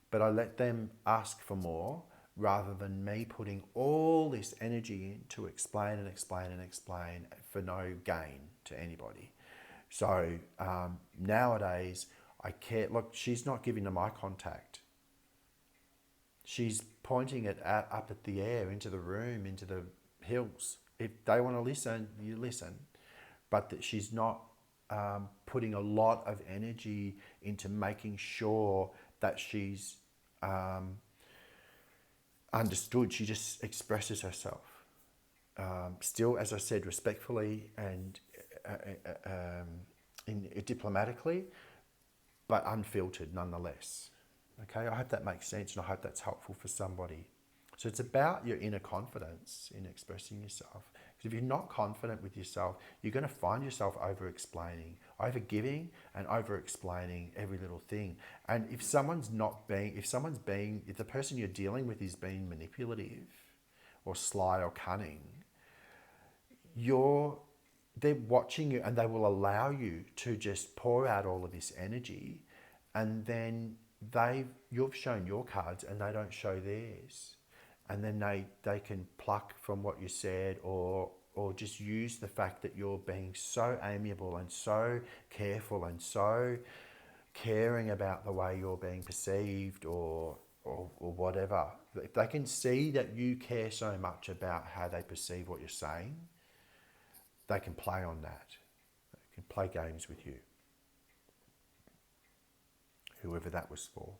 But I let them ask for more, rather than me putting all this energy in to explain and explain and explain for no gain to anybody. So nowadays, I care. Look, she's not giving them eye contact. She's pointing it up at the air, into the room, into the hills. If they want to listen, you listen. But that she's not putting a lot of energy into making sure that she's understood. She just expresses herself. Still, as I said, respectfully and diplomatically, but unfiltered nonetheless. Okay, I hope that makes sense, and I hope that's helpful for somebody. So it's about your inner confidence in expressing yourself. Because if you're not confident with yourself, you're going to find yourself over-explaining, over-giving and over-explaining every little thing. And if the person you're dealing with is being manipulative or sly or cunning, they're watching you, and they will allow you to just pour out all of this energy, and then you've shown your cards and they don't show theirs. And then they can pluck from what you said, or just use the fact that you're being so amiable and so careful and so caring about the way you're being perceived or whatever. If they can see that you care so much about how they perceive what you're saying, they can play on that. They can play games with you, whoever that was for.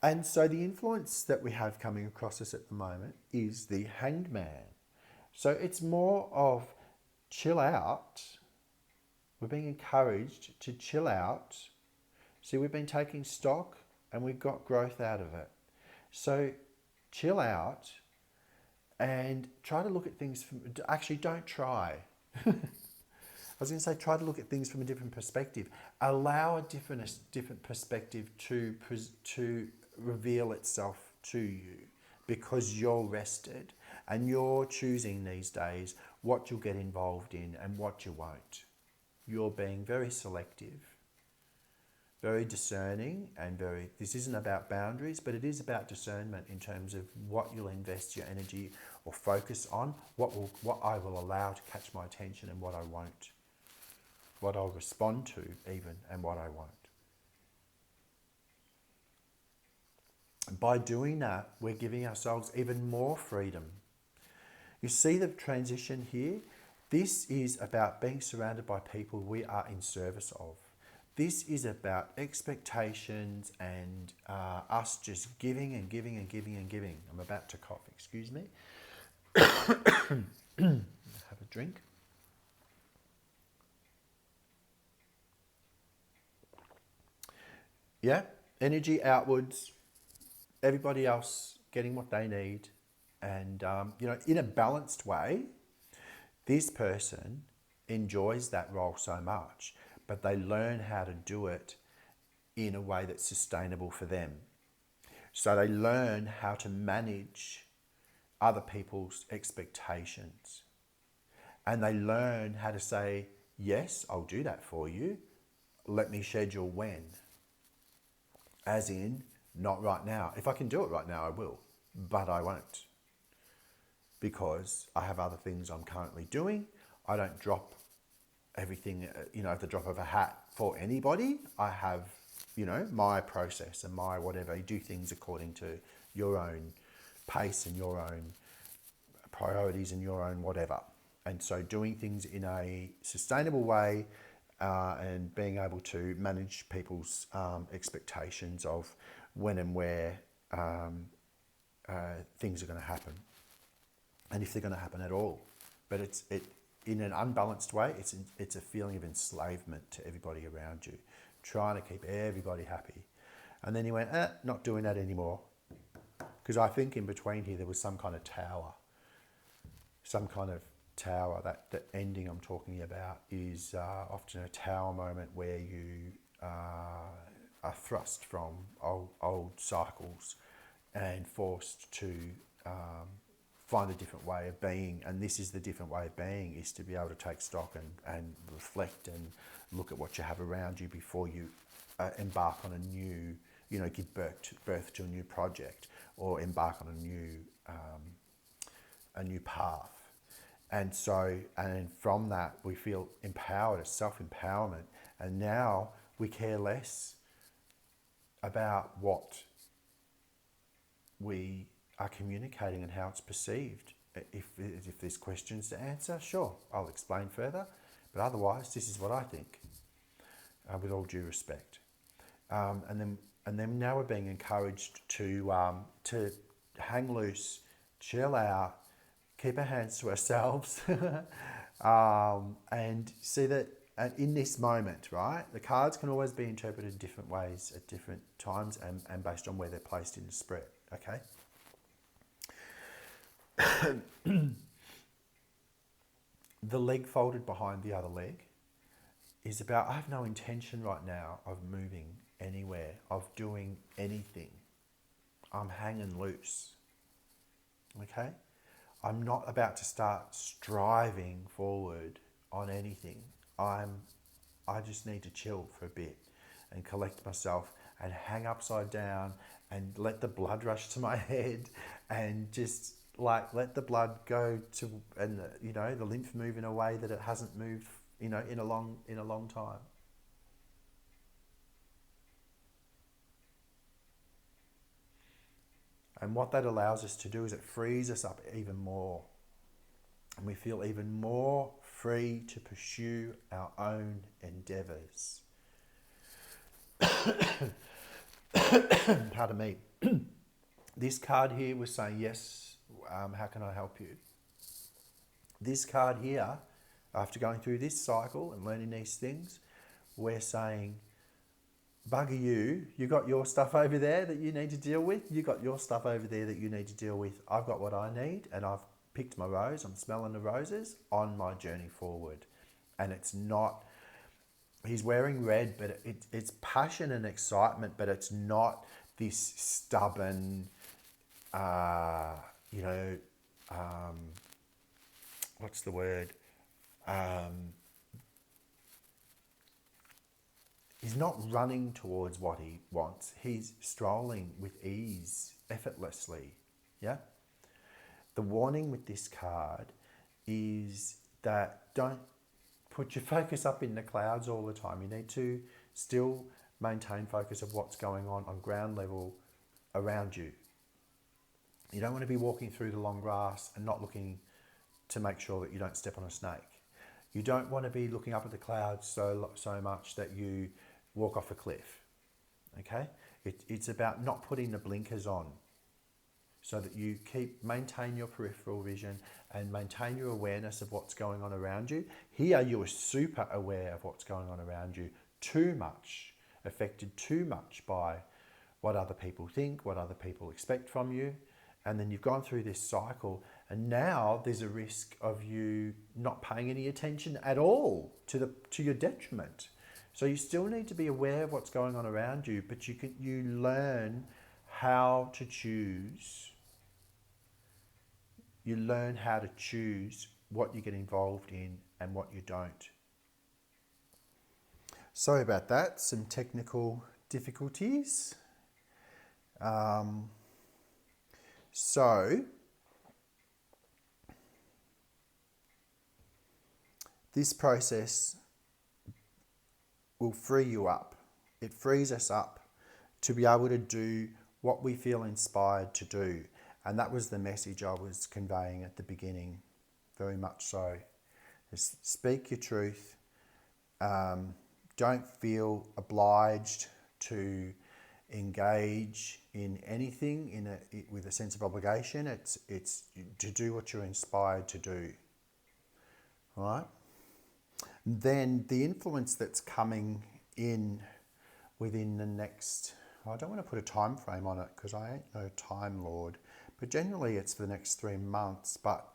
And so the influence that we have coming across us at the moment is the Hanged Man. So it's more of chill out. We're being encouraged to chill out. See, we've been taking stock and we've got growth out of it. So chill out and try to look at things don't try. I was going to say, try to look at things from a different perspective. Allow a different perspective to reveal itself to you, because you're rested and you're choosing these days what you'll get involved in and what you won't. You're being very selective, very discerning, and this isn't about boundaries, but it is about discernment in terms of what you'll invest your energy or focus on, what I will allow to catch my attention and what I won't, what I'll respond to even and what I won't. By doing that, we're giving ourselves even more freedom. You see the transition here? This is about being surrounded by people we are in service of. This is about expectations and us just giving and giving and giving and giving. I'm about to cough, excuse me. Have a drink. Yeah, energy outwards. Everybody else getting what they need, and in a balanced way. This person enjoys that role so much, but they learn how to do it in a way that's sustainable for them. So they learn how to manage other people's expectations. And they learn how to say, yes, I'll do that for you. Let me schedule when. As in, not right now. If I can do it right now, I will, but I won't. Because I have other things I'm currently doing. I don't drop everything, at the drop of a hat for anybody. I have, my process and my whatever. You do things according to your own pace and your own priorities and your own whatever. And so doing things in a sustainable way and being able to manage people's expectations of when and where things are going to happen, and if they're going to happen at all. But it's in an unbalanced way. It's a feeling of enslavement to everybody around you, trying to keep everybody happy. And then you went, not doing that anymore, because I think in between here there was some kind of tower. That the ending I'm talking about is often a tower moment where you are thrust from old cycles and forced to find a different way of being. And this is the different way of being, is to be able to take stock and reflect and look at what you have around you before you embark on a new, give birth to a new project or embark on a new path. And so, and from that, we feel empowered, it's self-empowerment. And now we care less about what we are communicating and how it's perceived. If there's questions to answer, sure, I'll explain further. But otherwise, this is what I think, with all due respect. And then now we're being encouraged to hang loose, chill out, keep our hands to ourselves, and see that in this moment, right, the cards can always be interpreted different ways at different times and based on where they're placed in the spread, okay? The leg folded behind the other leg is about, I have no intention right now of moving anywhere, of doing anything. I'm hanging loose, okay? I'm not about to start striving forward on anything. I just need to chill for a bit and collect myself and hang upside down and let the blood rush to my head and just let the blood go to, and the lymph move in a way that it hasn't moved in a long time. And what that allows us to do is it frees us up even more. And we feel even more free to pursue our own endeavours. Pardon me. This card here was saying, yes, how can I help you? This card here, after going through this cycle and learning these things, we're saying, bugger you got your stuff over there that you need to deal with. You got your stuff over there that you need to deal with. I've got what I need, and I've picked my rose. I'm smelling the roses on my journey forward. And it's not, he's wearing red, but it's passion and excitement, but it's not this stubborn, what's the word? He's not running towards what he wants. He's strolling with ease, effortlessly. Yeah? The warning with this card is that don't put your focus up in the clouds all the time. You need to still maintain focus of what's going on ground level around you. You don't want to be walking through the long grass and not looking to make sure that you don't step on a snake. You don't want to be looking up at the clouds so much that you walk off a cliff, okay? It's about not putting the blinkers on so that you maintain your peripheral vision and maintain your awareness of what's going on around you. Here you are super aware of what's going on around you, too much, affected too much by what other people think, what other people expect from you. And then you've gone through this cycle And now there's a risk of you not paying any attention at all to your detriment. So you still need to be aware of what's going on around you, but you learn how to choose. You learn how to choose what you get involved in and what you don't. Sorry about that, some technical difficulties. So this process will free you up. It frees us up to be able to do what we feel inspired to do. And that was the message I was conveying at the beginning, very much so. Just speak your truth. Don't feel obliged to engage in anything with a sense of obligation. It's to do what you're inspired to do. All right? Then the influence that's coming in within the next, I don't want to put a time frame on it because I ain't no time lord, but generally it's for the next 3 months. But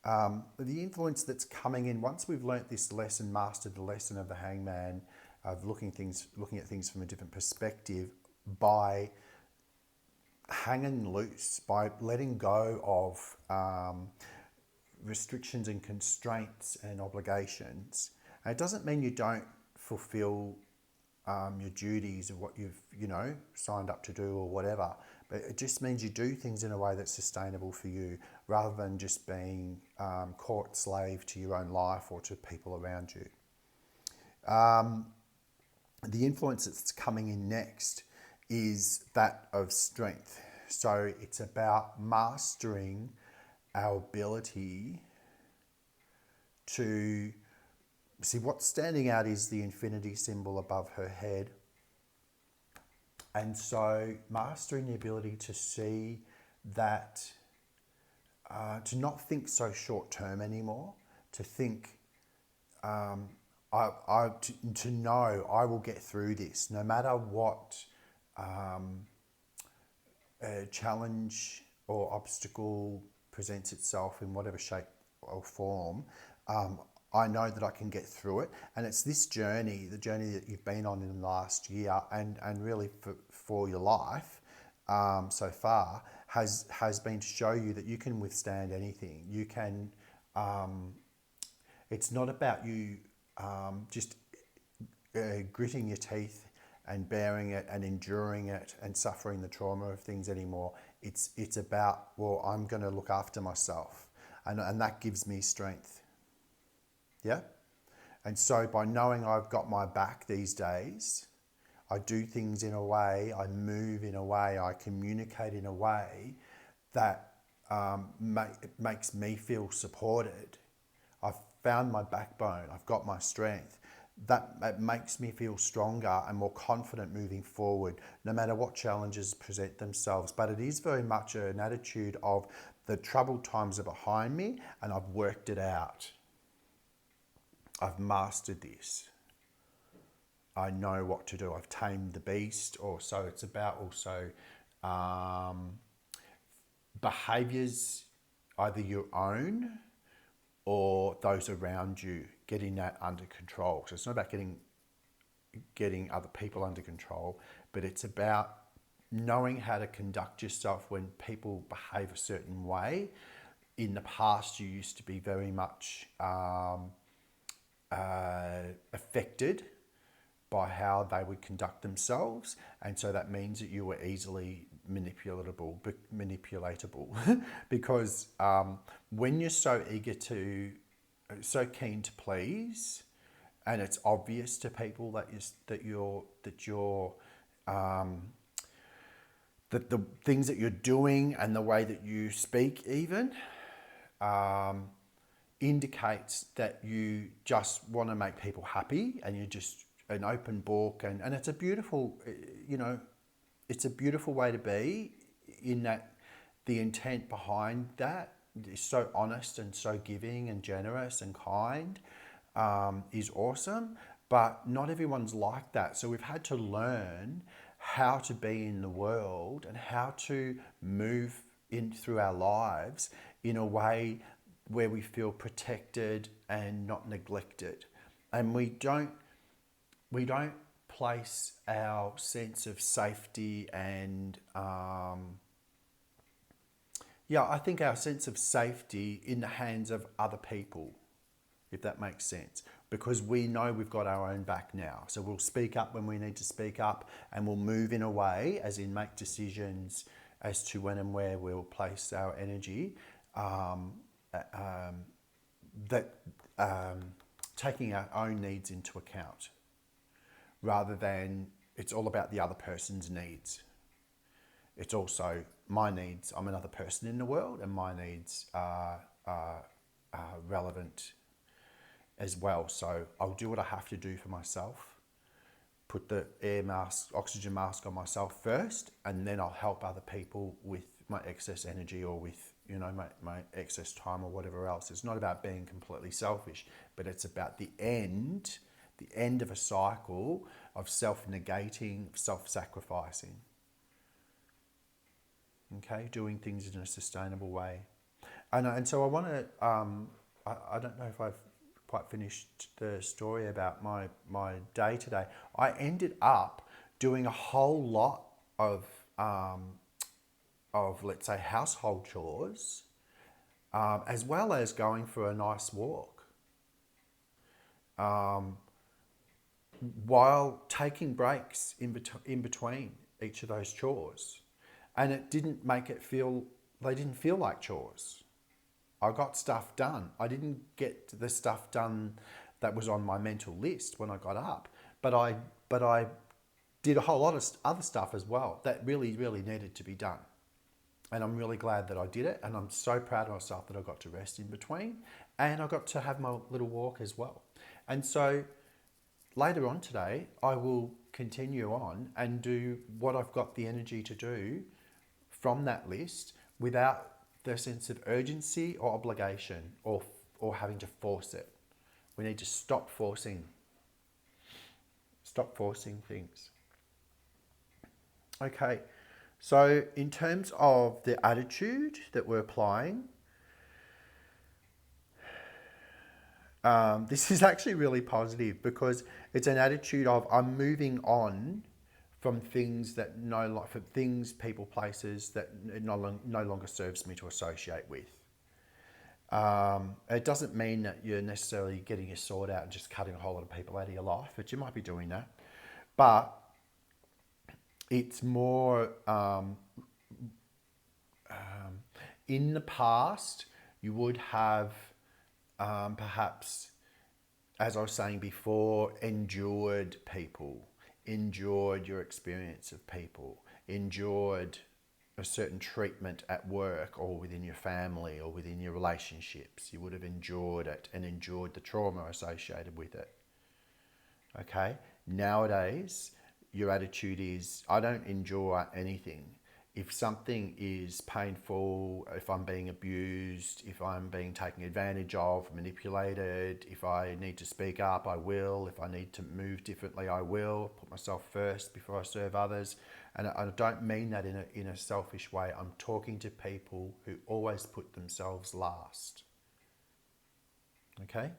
the influence that's coming in, once we've learnt this lesson, mastered the lesson of the hangman, of looking at things from a different perspective, by hanging loose, by letting go of restrictions and constraints and obligations. And it doesn't mean you don't fulfill your duties of what you've signed up to do or whatever, but it just means you do things in a way that's sustainable for you, rather than just being court slave to your own life or to people around you. The influence that's coming in next is that of strength. So it's about mastering our ability to see what's standing out is the infinity symbol above her head. And so mastering the ability to see that, to not think so short term anymore, to think, to know I will get through this no matter what challenge or obstacle presents itself in whatever shape or form. I know that I can get through it, and it's this journey, the journey that you've been on in the last year, and really for your life so far, has been to show you that you can withstand anything. You can. It's not about you just gritting your teeth and bearing it and enduring it and suffering the trauma of things anymore. It's about, well, I'm going to look after myself, and that gives me strength. Yeah? And so by knowing I've got my back these days, I do things in a way, I move in a way, I communicate in a way that makes me feel supported. I've found my backbone, I've got my strength. That makes me feel stronger and more confident moving forward, no matter what challenges present themselves. But it is very much an attitude of the troubled times are behind me and I've worked it out. I've mastered this. I know what to do. I've tamed the beast. Or so it's about also behaviours, either your own or those around you, getting that under control. So it's not about getting other people under control, but it's about knowing how to conduct yourself when people behave a certain way. In the past, you used to be very much affected by how they would conduct themselves, and so that means that you were easily manipulatable because when you're so so keen to please, and it's obvious to people that the things that you're doing and the way that you speak even indicates that you just want to make people happy, and you're just an open book, and it's a beautiful, it's a beautiful way to be, in that the intent behind that is so honest and so giving and generous and kind, is awesome. But not everyone's like that. So we've had to learn how to be in the world and how to move in through our lives in a way where we feel protected and not neglected. And we don't place our sense of safety and I think our sense of safety in the hands of other people, if that makes sense, because we know we've got our own back now. So we'll speak up when we need to speak up, and we'll move in a way, as in make decisions as to when and where we'll place our energy, taking our own needs into account, rather than it's all about the other person's needs. It's also my needs. I'm another person in the world, and my needs are relevant as well. So I'll do what I have to do for myself, put the air mask, oxygen mask on myself first, and then I'll help other people with my excess energy or with, my excess time or whatever else. It's not about being completely selfish, but it's about the end of a cycle of self-negating, self-sacrificing. Okay, doing things in a sustainable way. And so I want to, I don't know if I've quite finished the story about my day today. I ended up doing a whole lot of let's say household chores, as well as going for a nice walk, while taking breaks in between each of those chores. And it didn't make it feel, they didn't feel like chores. I got stuff done. I didn't get the stuff done that was on my mental list when I got up, but I did a whole lot of other stuff as well that really, really needed to be done. And I'm really glad that I did it. And I'm so proud of myself that I got to rest in between, and I got to have my little walk as well. And so later on today, I will continue on and do what I've got the energy to do from that list without the sense of urgency or obligation or having to force it. We need to stop forcing things. Okay, so in terms of the attitude that we're applying, this is actually really positive, because it's an attitude of I'm moving on from things that from things, people, places that no longer serves me to associate with. It doesn't mean that you're necessarily getting your sword out and just cutting a whole lot of people out of your life, but you might be doing that. But it's more in the past, you would have perhaps, as I was saying before, endured people, endured your experience of people, endured a certain treatment at work or within your family or within your relationships. You would have endured it and endured the trauma associated with it. Okay? Nowadays, your attitude is, I don't endure anything. If something is painful, if I'm being abused, if I'm being taken advantage of, manipulated, if I need to speak up, I will. If I need to move differently, I will. Put myself first before I serve others. And I don't mean that in a selfish way. I'm talking to people who always put themselves last. Okay?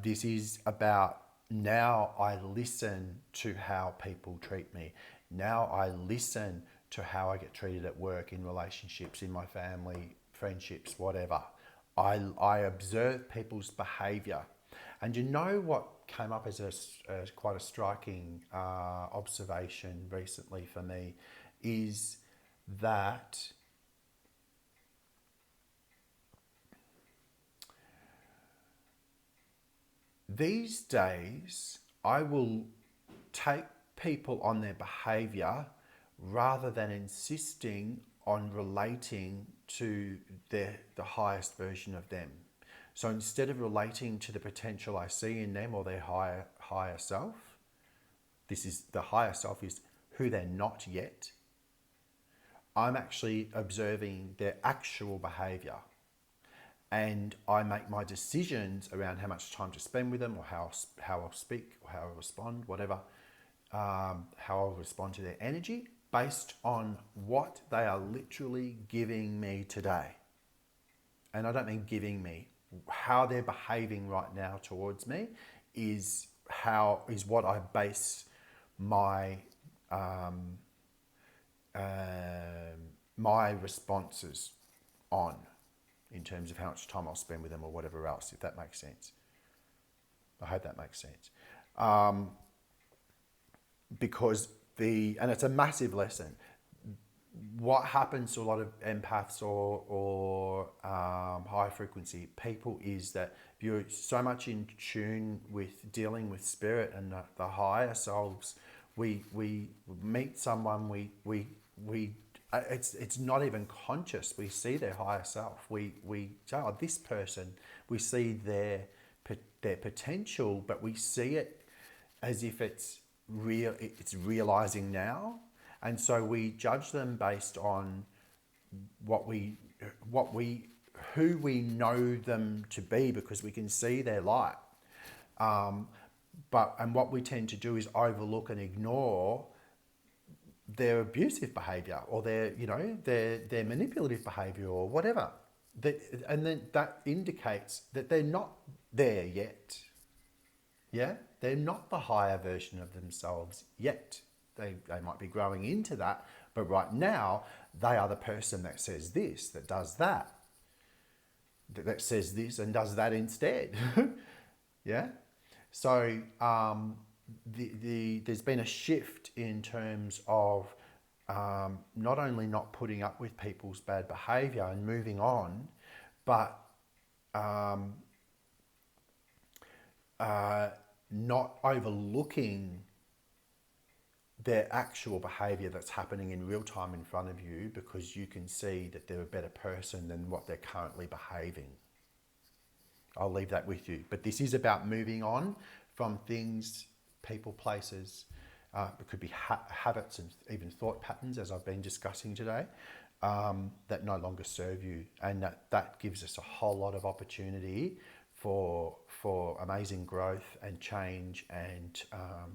This is about, now I listen to how people treat me. Now I listen to how I get treated at work, in relationships, in my family, friendships, whatever. I observe people's behaviour. And you know what came up as quite a striking observation recently for me is that these days, I will take people on their behaviour rather than insisting on relating to the highest version of them. So instead of relating to the potential I see in them or their higher self, this is the higher self is who they're not yet. I'm actually observing their actual behaviour. And I make my decisions around how much time to spend with them, or how I'll speak, or how I'll respond, whatever, how I'll respond to their energy based on what they are literally giving me today. And I don't mean giving me, how they're behaving right now towards me is what I base my my responses on, in terms of how much time I'll spend with them or whatever else, if that makes sense. I hope that makes sense. Because and it's a massive lesson. What happens to a lot of empaths or high frequency people is that if you're so much in tune with dealing with spirit and the higher selves, we meet someone, it's not even conscious. We see their higher self. We say, oh, this person, we see their potential, but we see it as if it's real. It's realizing now, and so we judge them based on who we know them to be, because we can see their light. And what we tend to do is overlook and ignore their abusive behaviour or their manipulative behaviour or whatever. And then that indicates that they're not there yet. Yeah? They're not the higher version of themselves yet. They might be growing into that, but right now they are the person that says this, that does that, that says this and does that instead. Yeah? So there's been a shift in terms of not only not putting up with people's bad behaviour and moving on, but not overlooking their actual behaviour that's happening in real time in front of you, because you can see that they're a better person than what they're currently behaving. I'll leave that with you. But this is about moving on from things, people, places. It could be habits and even thought patterns, as I've been discussing today, that no longer serve you. And that gives us a whole lot of opportunity for amazing growth and change, and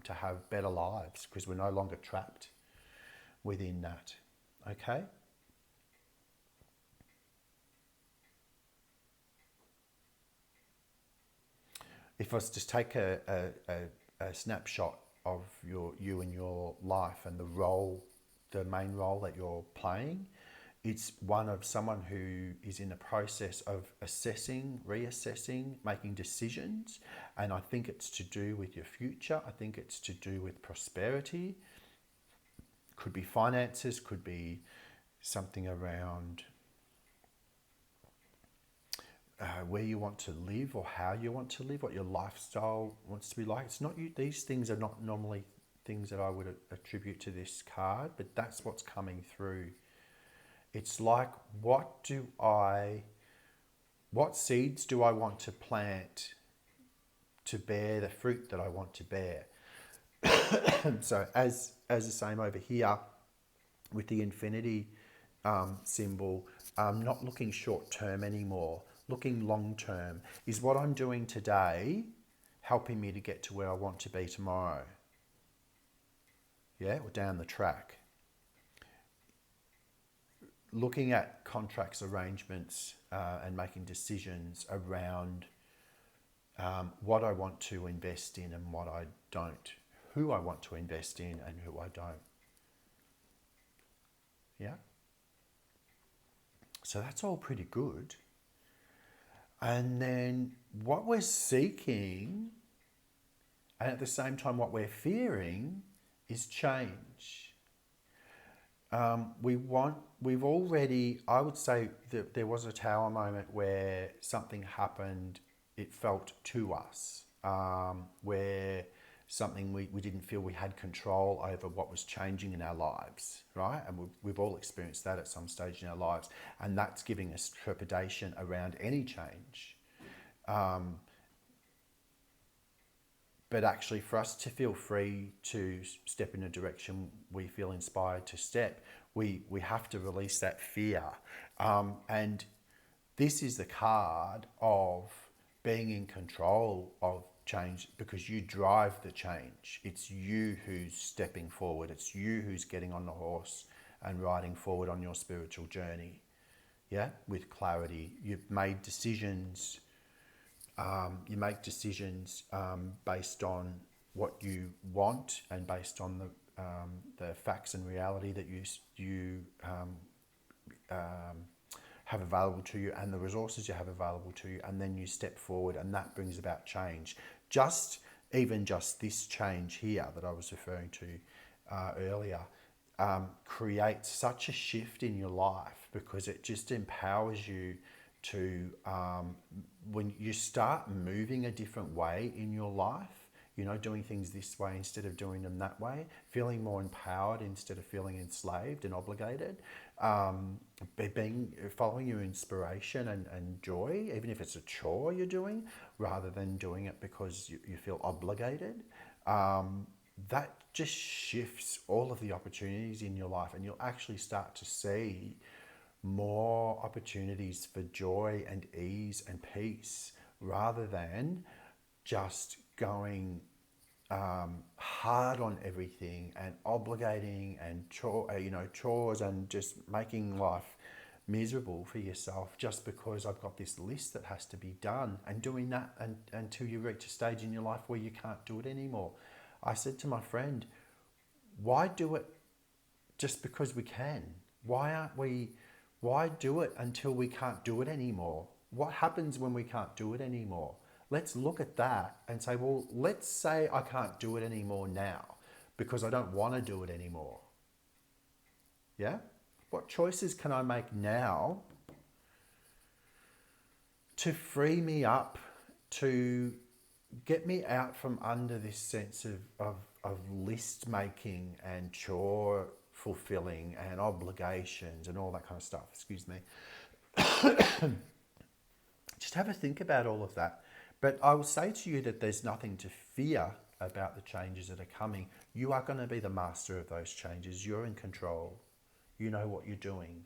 to have better lives, because we're no longer trapped within that. Okay? If I was to take a snapshot of you and your life and the main role that you're playing, it's one of someone who is in the process of assessing, reassessing, making decisions. And I think it's to do with your future. I think it's to do with prosperity. Could be finances, could be something around where you want to live or how you want to live, what your lifestyle wants to be like. It's not you. These things are not normally things that I would attribute to this card, but that's what's coming through. It's like, what seeds do I want to plant to bear the fruit that I want to bear? So as the same over here with the infinity symbol, I'm not looking short term anymore. Looking long term. Is what I'm doing today helping me to get to where I want to be tomorrow? Yeah, or down the track. Looking at contracts, arrangements, and making decisions around what I want to invest in and what I don't, who I want to invest in and who I don't. Yeah? So that's all pretty good. And then what we're seeking, and at the same time what we're fearing, is change. We've already, I would say that there was a tower moment where something happened, it felt to us, where something we didn't feel we had control over what was changing in our lives, right? And we've all experienced that at some stage in our lives. And that's giving us trepidation around any change. But actually for us to feel free to step in a direction we feel inspired to step, we have to release that fear. And this is the card of being in control of change because you drive the change. It's you who's stepping forward. It's you who's getting on the horse and riding forward on your spiritual journey. Yeah, with clarity. You've made decisions. You make decisions based on what you want and based on the facts and reality that you have available to you and the resources you have available to you, and then you step forward, and that brings about change. Even just this change here that I was referring to earlier creates such a shift in your life, because it just empowers you to, when you start moving a different way in your life, doing things this way instead of doing them that way, feeling more empowered instead of feeling enslaved and obligated, following your inspiration and joy, even if it's a chore you're doing, rather than doing it because you feel obligated, that just shifts all of the opportunities in your life, and you'll actually start to see more opportunities for joy and ease and peace, rather than just going hard on everything and obligating and chores and just making life miserable for yourself just because I've got this list that has to be done, and doing that until you reach a stage in your life where you can't do it anymore. I said to my friend, why do it just because we can? Why do it until we can't do it anymore? What happens when we can't do it anymore? Let's look at that and say, well, let's say I can't do it anymore now because I don't want to do it anymore. Yeah? What choices can I make now to free me up, to get me out from under this sense of list making and chore fulfilling and obligations and all that kind of stuff? Excuse me. Just have a think about all of that. But I will say to you that there's nothing to fear about the changes that are coming. You are going to be the master of those changes. You're in control. You know what you're doing.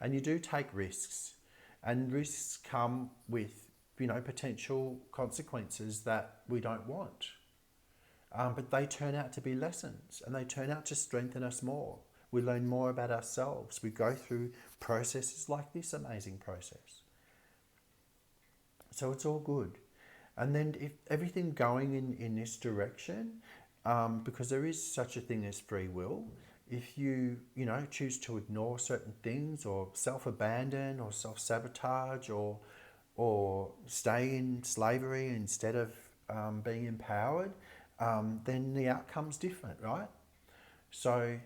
And you do take risks. And risks come with, potential consequences that we don't want. But they turn out to be lessons, and they turn out to strengthen us more. We learn more about ourselves. We go through processes like this amazing process. So it's all good. And then if everything going in this direction, because there is such a thing as free will, if you choose to ignore certain things, or self-abandon, or self-sabotage, or stay in slavery instead of being empowered, then the outcome's different, right? So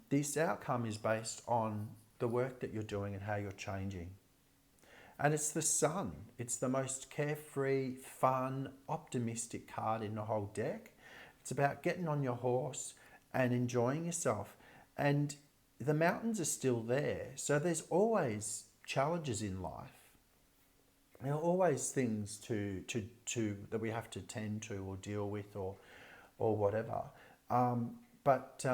this outcome is based on the work that you're doing and how you're changing. And it's the Sun. It's the most carefree, fun, optimistic card in the whole deck. It's about getting on your horse and enjoying yourself. And the mountains are still there. So there's always challenges in life. There are always things to that we have to tend to or deal with or whatever. But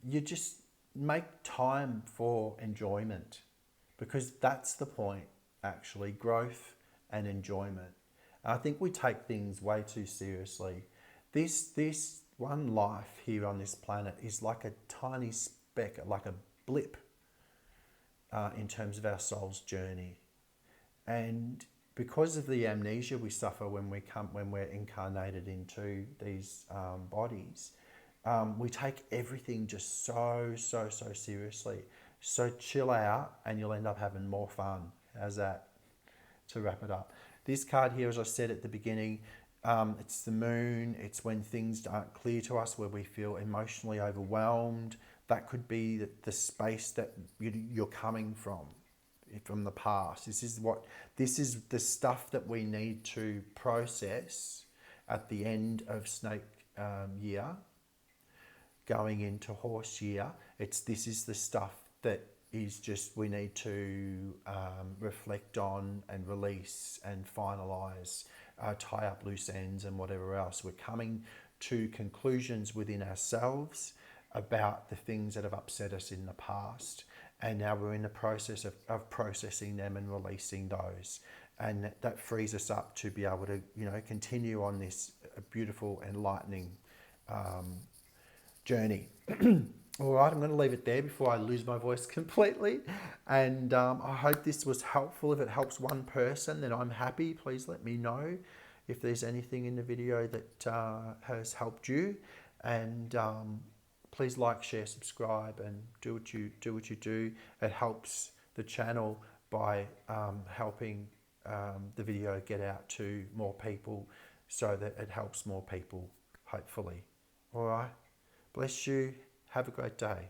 you just make time for enjoyment, because that's the point, actually, growth and enjoyment. And I think we take things way too seriously. This one life here on this planet is like a tiny speck, like a blip in terms of our soul's journey. And because of the amnesia we suffer when we're incarnated into these bodies, we take everything just so seriously. So chill out and you'll end up having more fun. How's that? To wrap it up. This card here, as I said at the beginning, it's the moon. It's when things aren't clear to us, where we feel emotionally overwhelmed. That could be the space that you're coming from the past. This is the stuff that we need to process at the end of snake year, going into horse year. This is the stuff that is just we need to reflect on and release and finalise, tie up loose ends and whatever else. We're coming to conclusions within ourselves about the things that have upset us in the past, and now we're in the process of processing them and releasing those. and that frees us up to be able to, continue on this beautiful, enlightening journey. All right, I'm going to leave it there before I lose my voice completely. And I hope this was helpful. If it helps one person, then I'm happy. Please let me know if there's anything in the video that has helped you. And please like, share, subscribe, and do what you do. It helps the channel by helping the video get out to more people, so that it helps more people, hopefully. All right. Bless you. Have a great day.